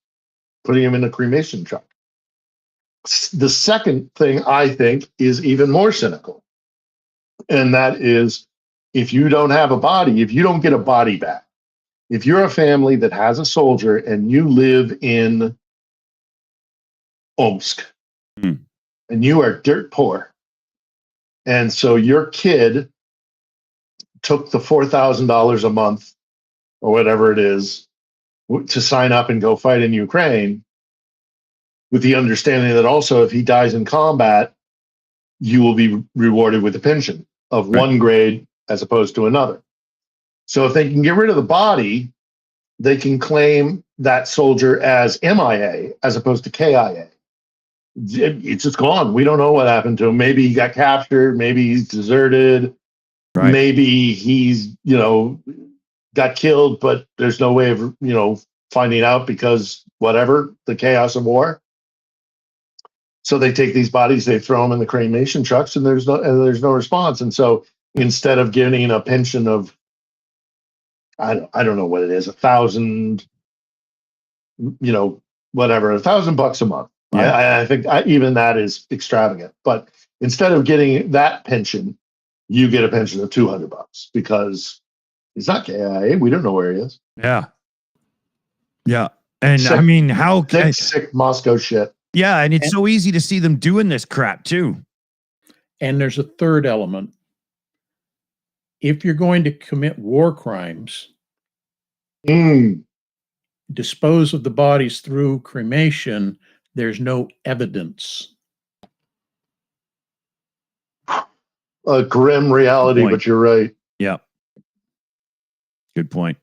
putting them in a cremation truck. The second thing I think is even more cynical, and that is if you don't have a body, if you don't get a body back, if you're a family that has a soldier and you live in Omsk and you are dirt poor, and so your kid took the $4,000 a month or whatever it is to sign up and go fight in Ukraine, with the understanding that also if he dies in combat, you will be rewarded with a pension of one grade as opposed to another. So if they can get rid of the body, they can claim that soldier as MIA as opposed to KIA. It's just gone. We don't know what happened to him. Maybe he got captured. Maybe he's deserted. Right. Maybe he's, got killed, but there's no way of, finding out because whatever, the chaos of war. So they take these bodies, they throw them in the cremation trucks, and there's no response. And so instead of getting a pension of, I don't know what it is, 1,000, whatever, $1,000 a month. Yeah. I think even that is extravagant. But instead of getting that pension, you get a pension of $200 because he's not KIA. We don't know where he is. Yeah. And Sick. I mean, how can sick Moscow shit? Yeah, and it's so easy to see them doing this crap too. And there's a third element. If you're going to commit war crimes, dispose of the bodies through cremation, there's no evidence. A grim reality, but you're right. Yeah. Good point.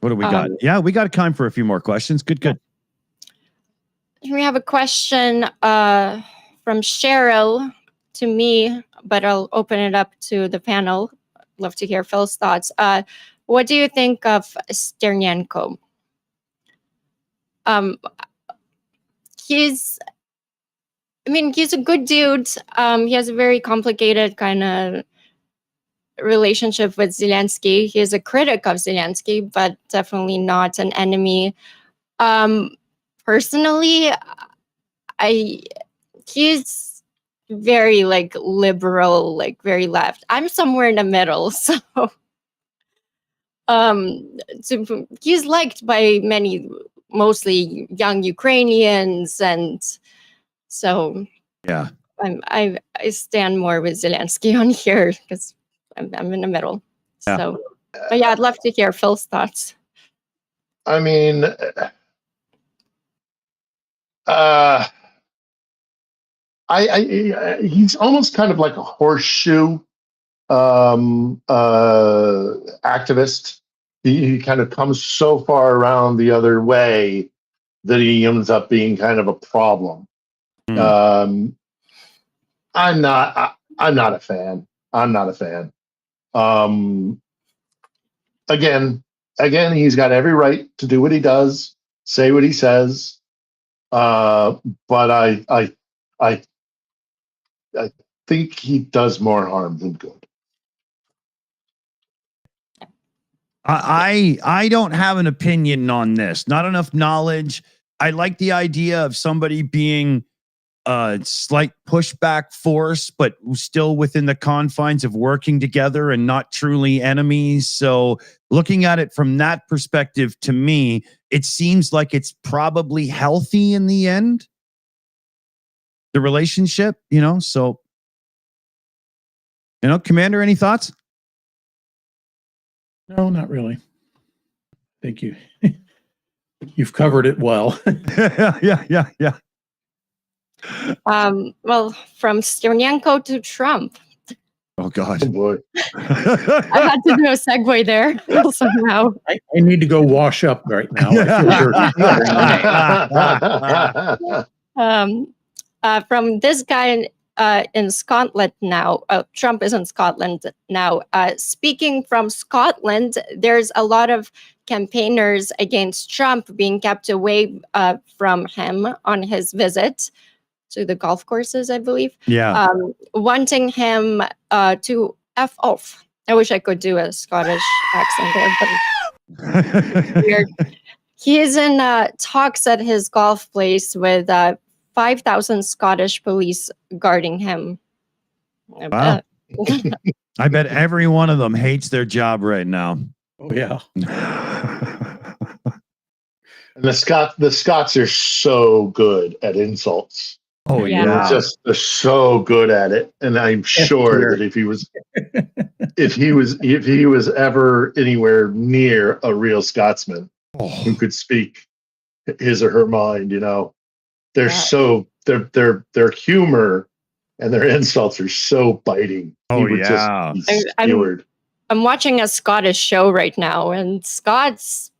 What do we got? Yeah, we got time for a few more questions. Good. We have a question from Cheryl to me, but I'll open it up to the panel. Love to hear Phil's thoughts. What do you think of Sternyenko? He's a good dude. He has a very complicated kind of relationship with Zelensky. He is a critic of Zelensky, but definitely not an enemy. Personally, he's very liberal, very left. I'm somewhere in the middle, so he's liked by many, mostly young Ukrainians, and so yeah, I stand more with Zelensky on here because I'm in the middle. Yeah. So, but yeah, I'd love to hear Phil's thoughts. I mean, he's almost kind of like a horseshoe activist. He kind of comes so far around the other way that he ends up being kind of a problem. I'm not a fan. Again, he's got every right to do what he does, say what he says. But I think he does more harm than good. I don't have an opinion on this. Not enough knowledge. I like the idea of somebody being a slight pushback force, but still within the confines of working together and not truly enemies. So looking at it from that perspective, to me, it seems like it's probably healthy in the end. The relationship, so Commander, any thoughts? No, not really. Thank you. You've covered it well. Yeah. Well, from Stiryanko to Trump. Oh Oh God. boy. I had to do a segue there somehow. I need to go wash up right now. I feel dirty. From this guy in Scotland now. Trump is in Scotland now. Speaking from Scotland, there's a lot of campaigners against Trump being kept away from him on his visit to the golf courses, I believe. Yeah. Wanting him to F off. I wish I could do a Scottish accent there, but weird. He is in talks at his golf place with 5,000 Scottish police guarding him. Wow. I bet every one of them hates their job right now. Oh yeah. And the Scots are so good at insults. Oh Yeah. yeah. They're so good at it, and I'm sure that if he was ever anywhere near a real Scotsman who could speak his or her mind, they're so their humor and their insults are so biting. Oh, He would yeah. just be skewered. I'm watching a Scottish show right now, and Scots,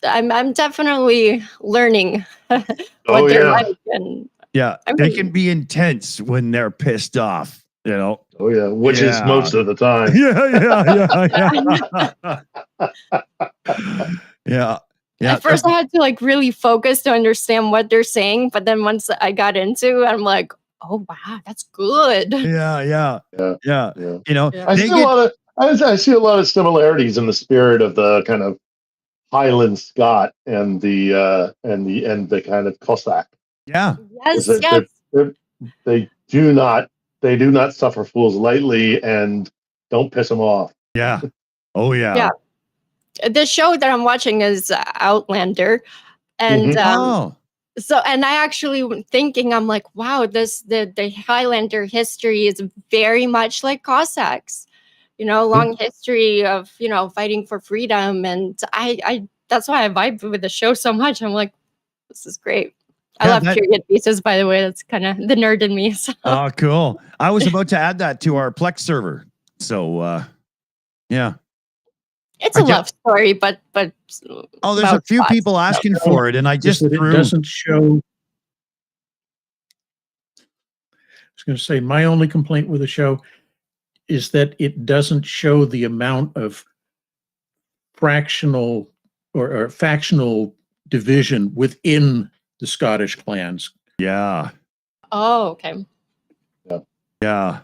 I'm definitely learning what Oh, they're yeah. like. And Yeah. I They mean- can be intense when they're pissed off, Oh yeah, which is Yeah. most of the time. Yeah. At first, I had to really focus to understand what they're saying, but then once I got into it, I'm like, oh wow, that's good. Yeah. Yeah. Yeah. Yeah. I see a lot of similarities in the spirit of the kind of Highland Scot and the kind of Cossack. Yeah. Yes, Is that yes. they do not suffer fools lightly and don't piss them off. Yeah. Oh yeah. Yeah. The show that I'm watching is Outlander, and Oh. so, and I actually thinking, I'm like, wow, the Highlander history is very much like Cossacks, long history of, fighting for freedom. And I that's why I vibe with the show so much. I'm like, this is great. I Yeah, love period pieces, by the way. That's kind of the nerd in me. So. Oh, cool. I was about to add that to our Plex server. So, yeah. It's a love story, but Oh, there's a about few Scots. people asking for it, and I just Just that threw. it doesn't show. I was going to say my only complaint with the show is that it doesn't show the amount of fractional or factional division within the Scottish clans. Yeah. Oh, okay. Yeah.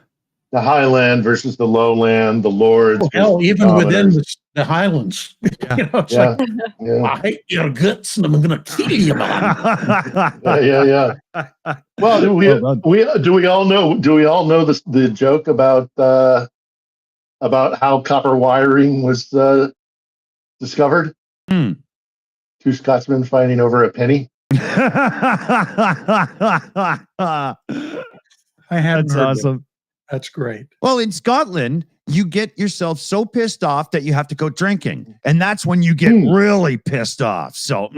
The Highland versus the Lowland, the Lords. Oh, hell, versus even within Commoners. the Highlands. It's Yeah. like, Yeah. I hate your guts and I'm going to kill you, man. Yeah. Well, do we all know the joke about how copper wiring was discovered? Hmm. Two Scotsmen fighting over a penny. I haven't That's heard that. awesome. That's great. Well, in Scotland, you get yourself so pissed off that you have to go drinking. And that's when you get really pissed off. So,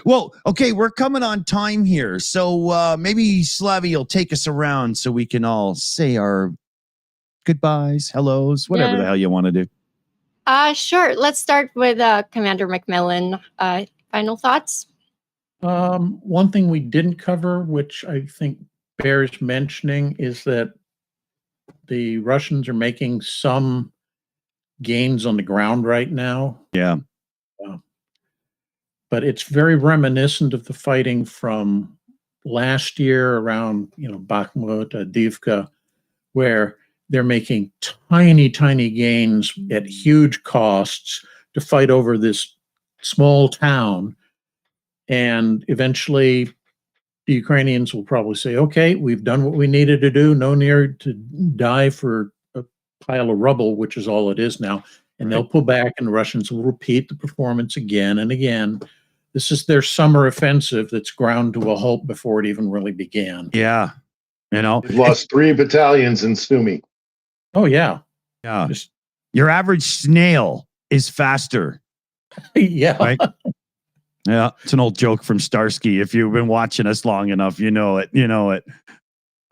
Well, okay, we're coming on time here. So maybe Slavie will take us around so we can all say our goodbyes, hellos, whatever the hell you want to do. Sure. Let's start with Commander McMillan. Final thoughts? One thing we didn't cover, which I think bears mentioning, is that the Russians are making some gains on the ground right now. Yeah. But it's very reminiscent of the fighting from last year around, Bakhmut, Avdiivka, where they're making tiny, tiny gains at huge costs to fight over this small town. And eventually the Ukrainians will probably say, okay, we've done what we needed to do. No need to die for a pile of rubble, which is all it is now. And they'll pull back and the Russians will repeat the performance again and again. This is their summer offensive that's ground to a halt before it even really began. Yeah. You know, We've lost 3 battalions in Sumy. Oh yeah, yeah. just Your average snail is faster, yeah. right? Yeah, it's an old joke from Starsky. If you've been watching us long enough, you know it. You know it.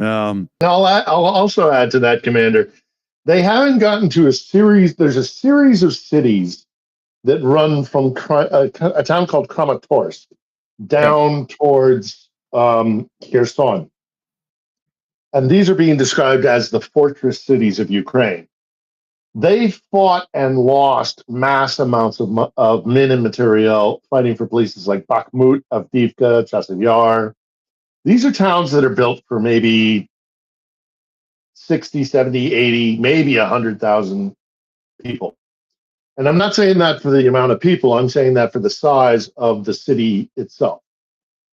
I'll also add to that, Commander. They haven't gotten to a series. There's a series of cities that run from a town called Kramatorsk down towards Kherson. And these are being described as the fortress cities of Ukraine. They fought and lost mass amounts of men and material fighting for places like Bakhmut, Avdiivka, Chasiv Yar. These are towns that are built for maybe 60, 70, 80, maybe 100,000 people. And I'm not saying that for the amount of people. I'm saying that for the size of the city itself,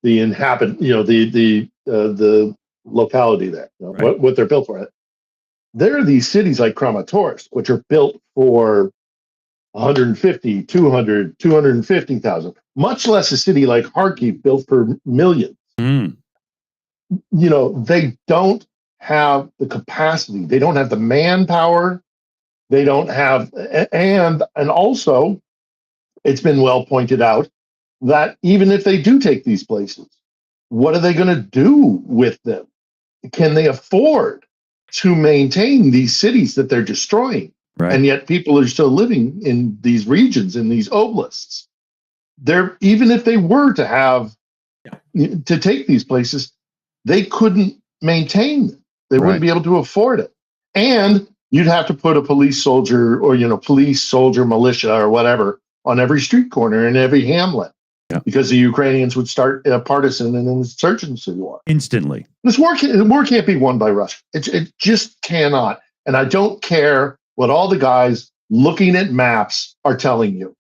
the the locality there, Right. what they're built for. There are these cities like Kramatorsk, which are built for 150, 200, 250,000, much less a city like Kharkiv built for millions. Mm. They don't have the capacity. They don't have the manpower. They don't have, and also, it's been well pointed out that even if they do take these places, what are they going to do with them? Can they afford to maintain these cities that they're destroying? Right. And yet people are still living in these regions, in these oblasts. Even if they were to have to take these places, they couldn't maintain them. They wouldn't be able to afford it. And you'd have to put a police soldier or police soldier militia or whatever on every street corner in every hamlet. Yeah. Because the Ukrainians would start a partisan and insurgency war. Instantly. This war can't be won by Russia. It just cannot. And I don't care what all the guys looking at maps are telling you.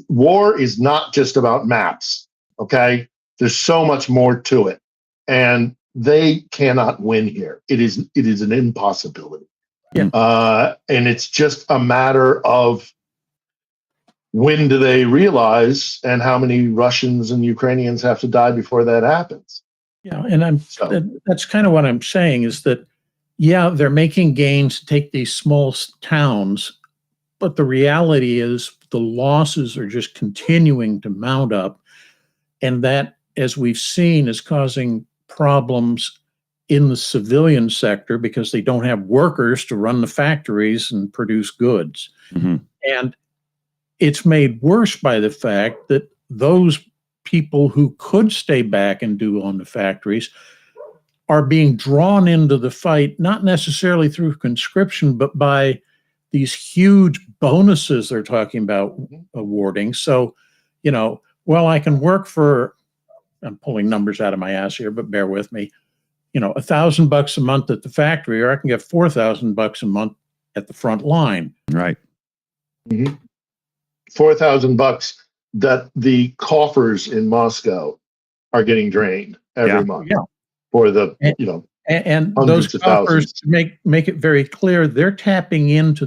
War is not just about maps. Okay, there's so much more to it, and they cannot win here. It is an impossibility. Yeah. And it's just a matter of when do they realize, and how many Russians and Ukrainians have to die before that happens. Yeah, and that's kind of what I'm saying is that, yeah, they're making gains to take these small towns, but the reality is the losses are just continuing to mount up, and that, as we've seen, is causing problems in the civilian sector because they don't have workers to run the factories and produce goods. Mm-hmm. And it's made worse by the fact that those people who could stay back and do on the factories are being drawn into the fight, not necessarily through conscription, but by these huge bonuses they're talking about awarding. So, I can work for, I'm pulling numbers out of my ass here, but bear with me, $1,000 a month at the factory, or I can get $4,000 a month at the front line. Right. Mm-hmm. $4,000 that the coffers in Moscow are getting drained every month for the and hundreds those of coffers, thousands. make it very clear, they're tapping into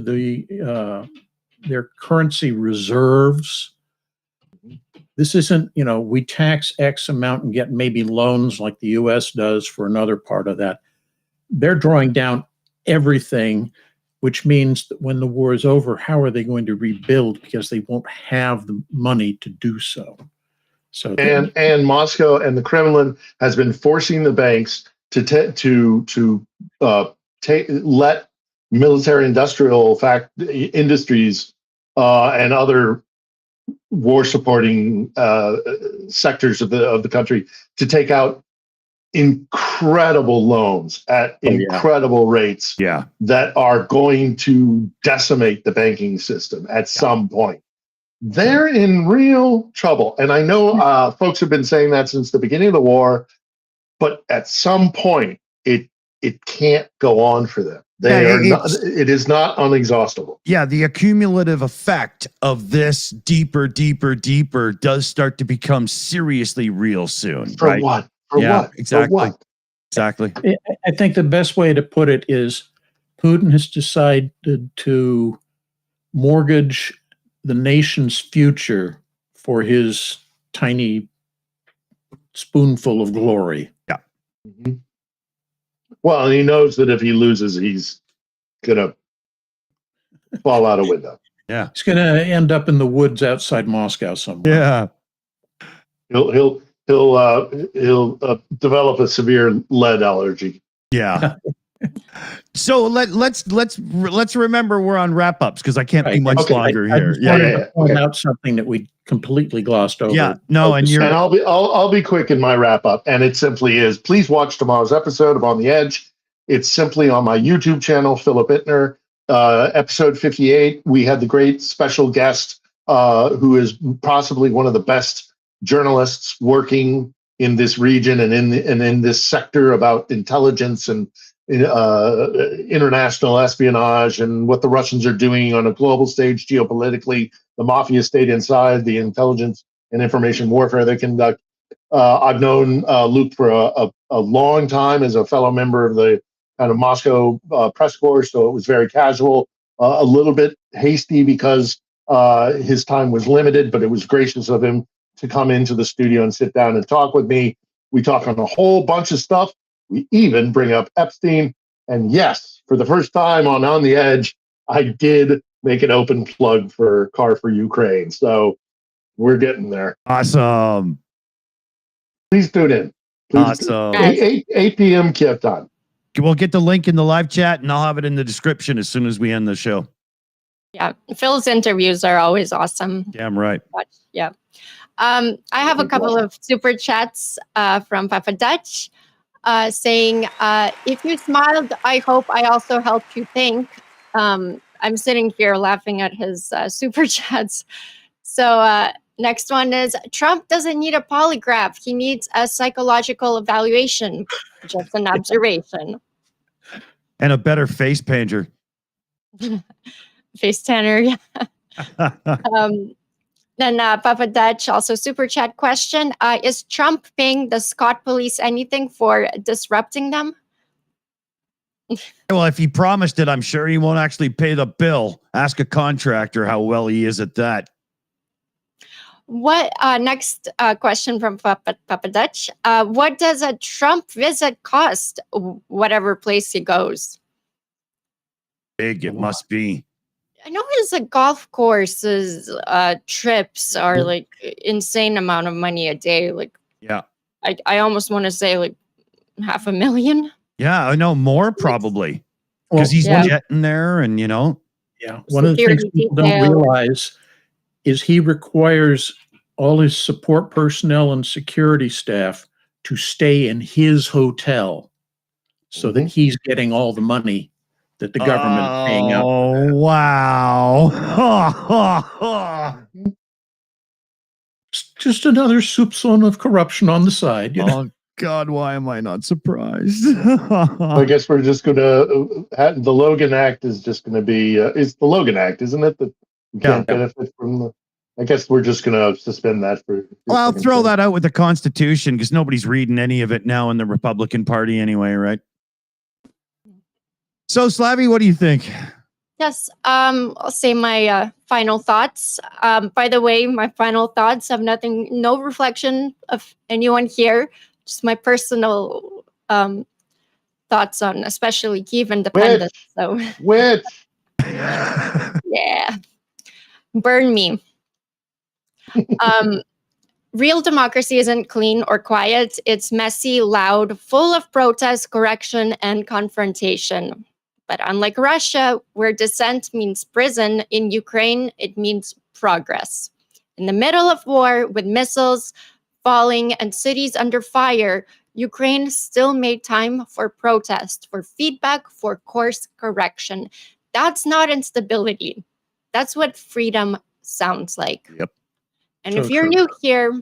their currency reserves. This isn't, we tax X amount and get maybe loans like the US does for another part of that. They're drawing down everything, which means that when the war is over, how are they going to rebuild? Because they won't have the money to do so. And Moscow and the Kremlin has been forcing the banks to let military industrial industries and other war supporting sectors of the country to take out incredible loans at incredible rates that are going to decimate the banking system at some point. They're in real trouble. And I know folks have been saying that since the beginning of the war, but at some point it can't go on for them. It is not unexhaustible. Yeah, the accumulative effect of this deeper does start to become seriously real soon. For what? What? Exactly. For what? Exactly. I think the best way to put it is Putin has decided to mortgage the nation's future for his tiny spoonful of glory. Yeah. Mm-hmm. Well, and he knows that if he loses, he's gonna fall out a window. Yeah. He's going to end up in the woods outside Moscow somewhere. Yeah. He'll develop a severe lead allergy. Yeah. So let's remember we're on wrap ups because I can't be Right. much Okay. longer I here. just Yeah. wanted yeah, to point okay. out something that we completely glossed over. Yeah. No, and And you're I'll be quick in my wrap up, and it simply is: please watch tomorrow's episode of On the Edge. It's simply on my YouTube channel, Philip Ittner. Episode 58. We had the great special guest, who is possibly one of the best journalists working in this region and in this sector about intelligence and international espionage and what the Russians are doing on a global stage geopolitically, the mafia state inside, the intelligence and information warfare they conduct. I've known Luke for a long time as a fellow member of the kind of Moscow press corps, so it was very casual, a little bit hasty because his time was limited, but it was gracious of him to come into the studio and sit down and talk with me. We talk on a whole bunch of stuff. We even bring up Epstein. And yes, for the first time on the Edge, I did make an open plug for Car for Ukraine. So we're getting there. awesome. Please tune in. Please, Awesome. 8 p.m. Kiev time. We'll get the link in the live chat and I'll have it in the description as soon as we end the show. Yeah, Phil's interviews are always awesome. Damn right. Yeah. I have a couple of super chats from Papa Dutch saying, if you smiled, I hope I also helped you think. I'm sitting here laughing at his super chats. So next one is, Trump doesn't need a polygraph. He needs a psychological evaluation. Just an observation. And a better face painter. Face tanner, yeah. Then Papa Dutch, also super chat question. Is Trump paying the Scott police anything for disrupting them? Well, if he promised it, I'm sure he won't actually pay the bill. Ask a contractor how well he is at that. What next question from Papa Dutch? What does a Trump visit cost, whatever place he goes? Big it must be. I know his golf courses trips are like insane amount of money a day. Like, Yeah. I almost want to say like $500,000. Yeah, I know more probably. Well, Because he's yeah. jetting there and, you know. yeah, one of the things Security people don't detail. realize is he requires all his support personnel and security staff to stay in his hotel so that he's getting all the money that the government is paying out. Oh, wow. It's just another soupçon of corruption on the side. You know? Oh, God, why am I not surprised? I guess we're just going to, the Logan Act is just going to be, it's the Logan Act, isn't it? That you can't benefit from the, I guess we're just going to suspend that for. Well, I'll throw that out with the Constitution because nobody's reading any of it now in the Republican Party anyway, right? So, Slavie, what do you think? Yes, I'll say my final thoughts. By the way, my final thoughts have no reflection of anyone here, just my personal thoughts on especially Kiev independence. So, Which? yeah, burn me. Real democracy isn't clean or quiet. It's messy, loud, full of protest, correction, and confrontation. But unlike Russia, where dissent means prison, in Ukraine, it means progress. In the middle of war, with missiles falling and cities under fire, Ukraine still made time for protest, for feedback, for course correction. That's not instability. That's what freedom sounds like. Yep. And So if you're true. new here,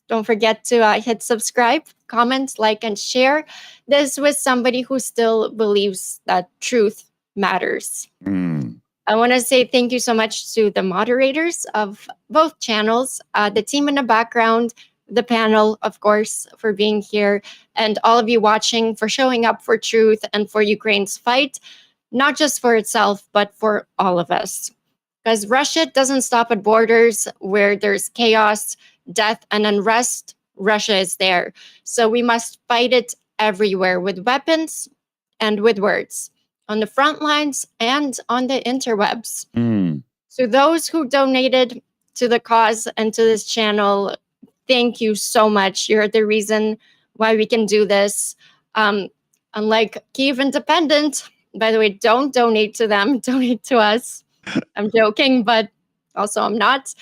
don't forget to hit subscribe, comment, like, and share this with somebody who still believes that truth matters. I want to say thank you so much to the moderators of both channels, the team in the background, the panel, of course, for being here, and all of you watching for showing up for truth and for Ukraine's fight, not just for itself, but for all of us. Because Russia doesn't stop at borders where there's chaos, death, and unrest. Russia is there. So we must fight it everywhere with weapons and with words, on the front lines and on the interwebs. So those who donated to the cause and to this channel, thank you so much. You're the reason why we can do this. Unlike Kyiv Independent, by the way, don't donate to them, donate to us. I'm joking, but also I'm not.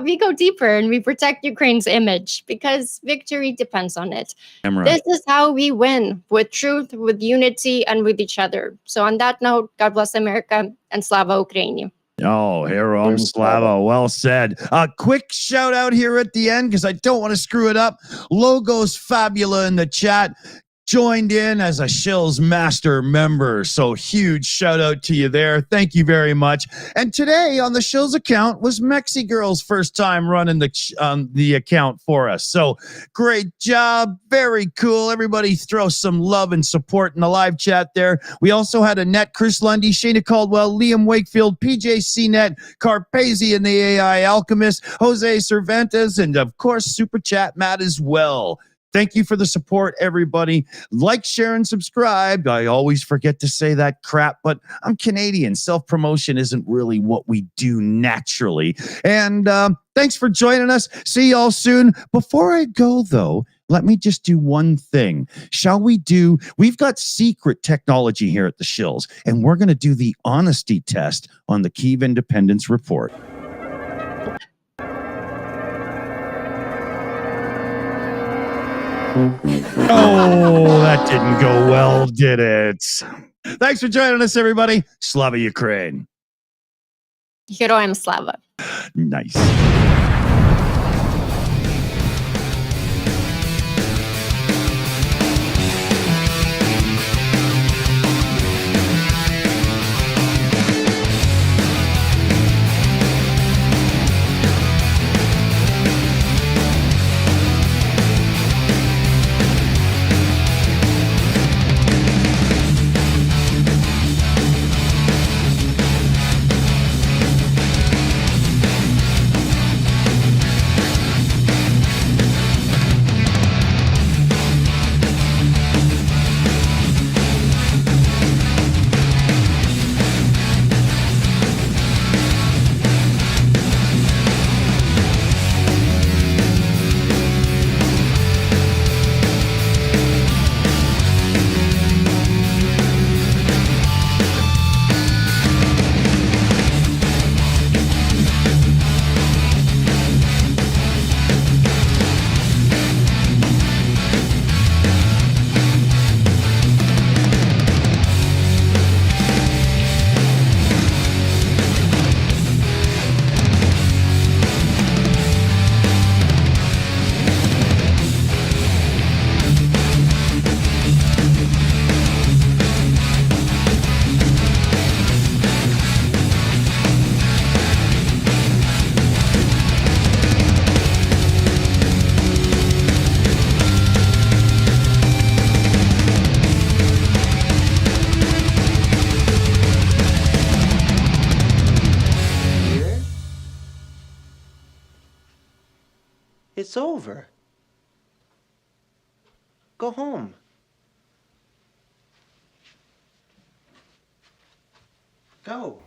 We go deeper and we protect Ukraine's image because victory depends on it. This is how we win, with truth, with unity, and with each other. So on that note, God bless America and Slava Ukraini. Oh, Heroam Slava. Well said. A quick shout out here at the end because I don't want to screw it up. Logos Fabula in the chat joined in as a Shills Master member. So huge shout out to you there. Thank you very much. And today on the Shills account was Mexi Girl's first time running the account for us. So great job. Very cool. Everybody throw some love and support in the live chat there. We also had Annette, Chris Lundy, Shayna Caldwell, Liam Wakefield, PJ CNET, Carpazi and the AI Alchemist, Jose Cervantes, and of course, Super Chat Matt as well. Thank you for the support, everybody. Like, share, and subscribe. I always forget to say that crap, but I'm Canadian. Self-promotion isn't really what we do naturally. And thanks for joining us. See y'all soon. Before I go, though, let me just do one thing. Shall we do? We've got secret technology here at the Shills, and we're going to do the honesty test on the Kyiv Independence Report. Oh, that didn't go well, did it? Thanks for joining us, everybody. Slava Ukraine. Heroям Slava. Nice. It's over. Go home. Go.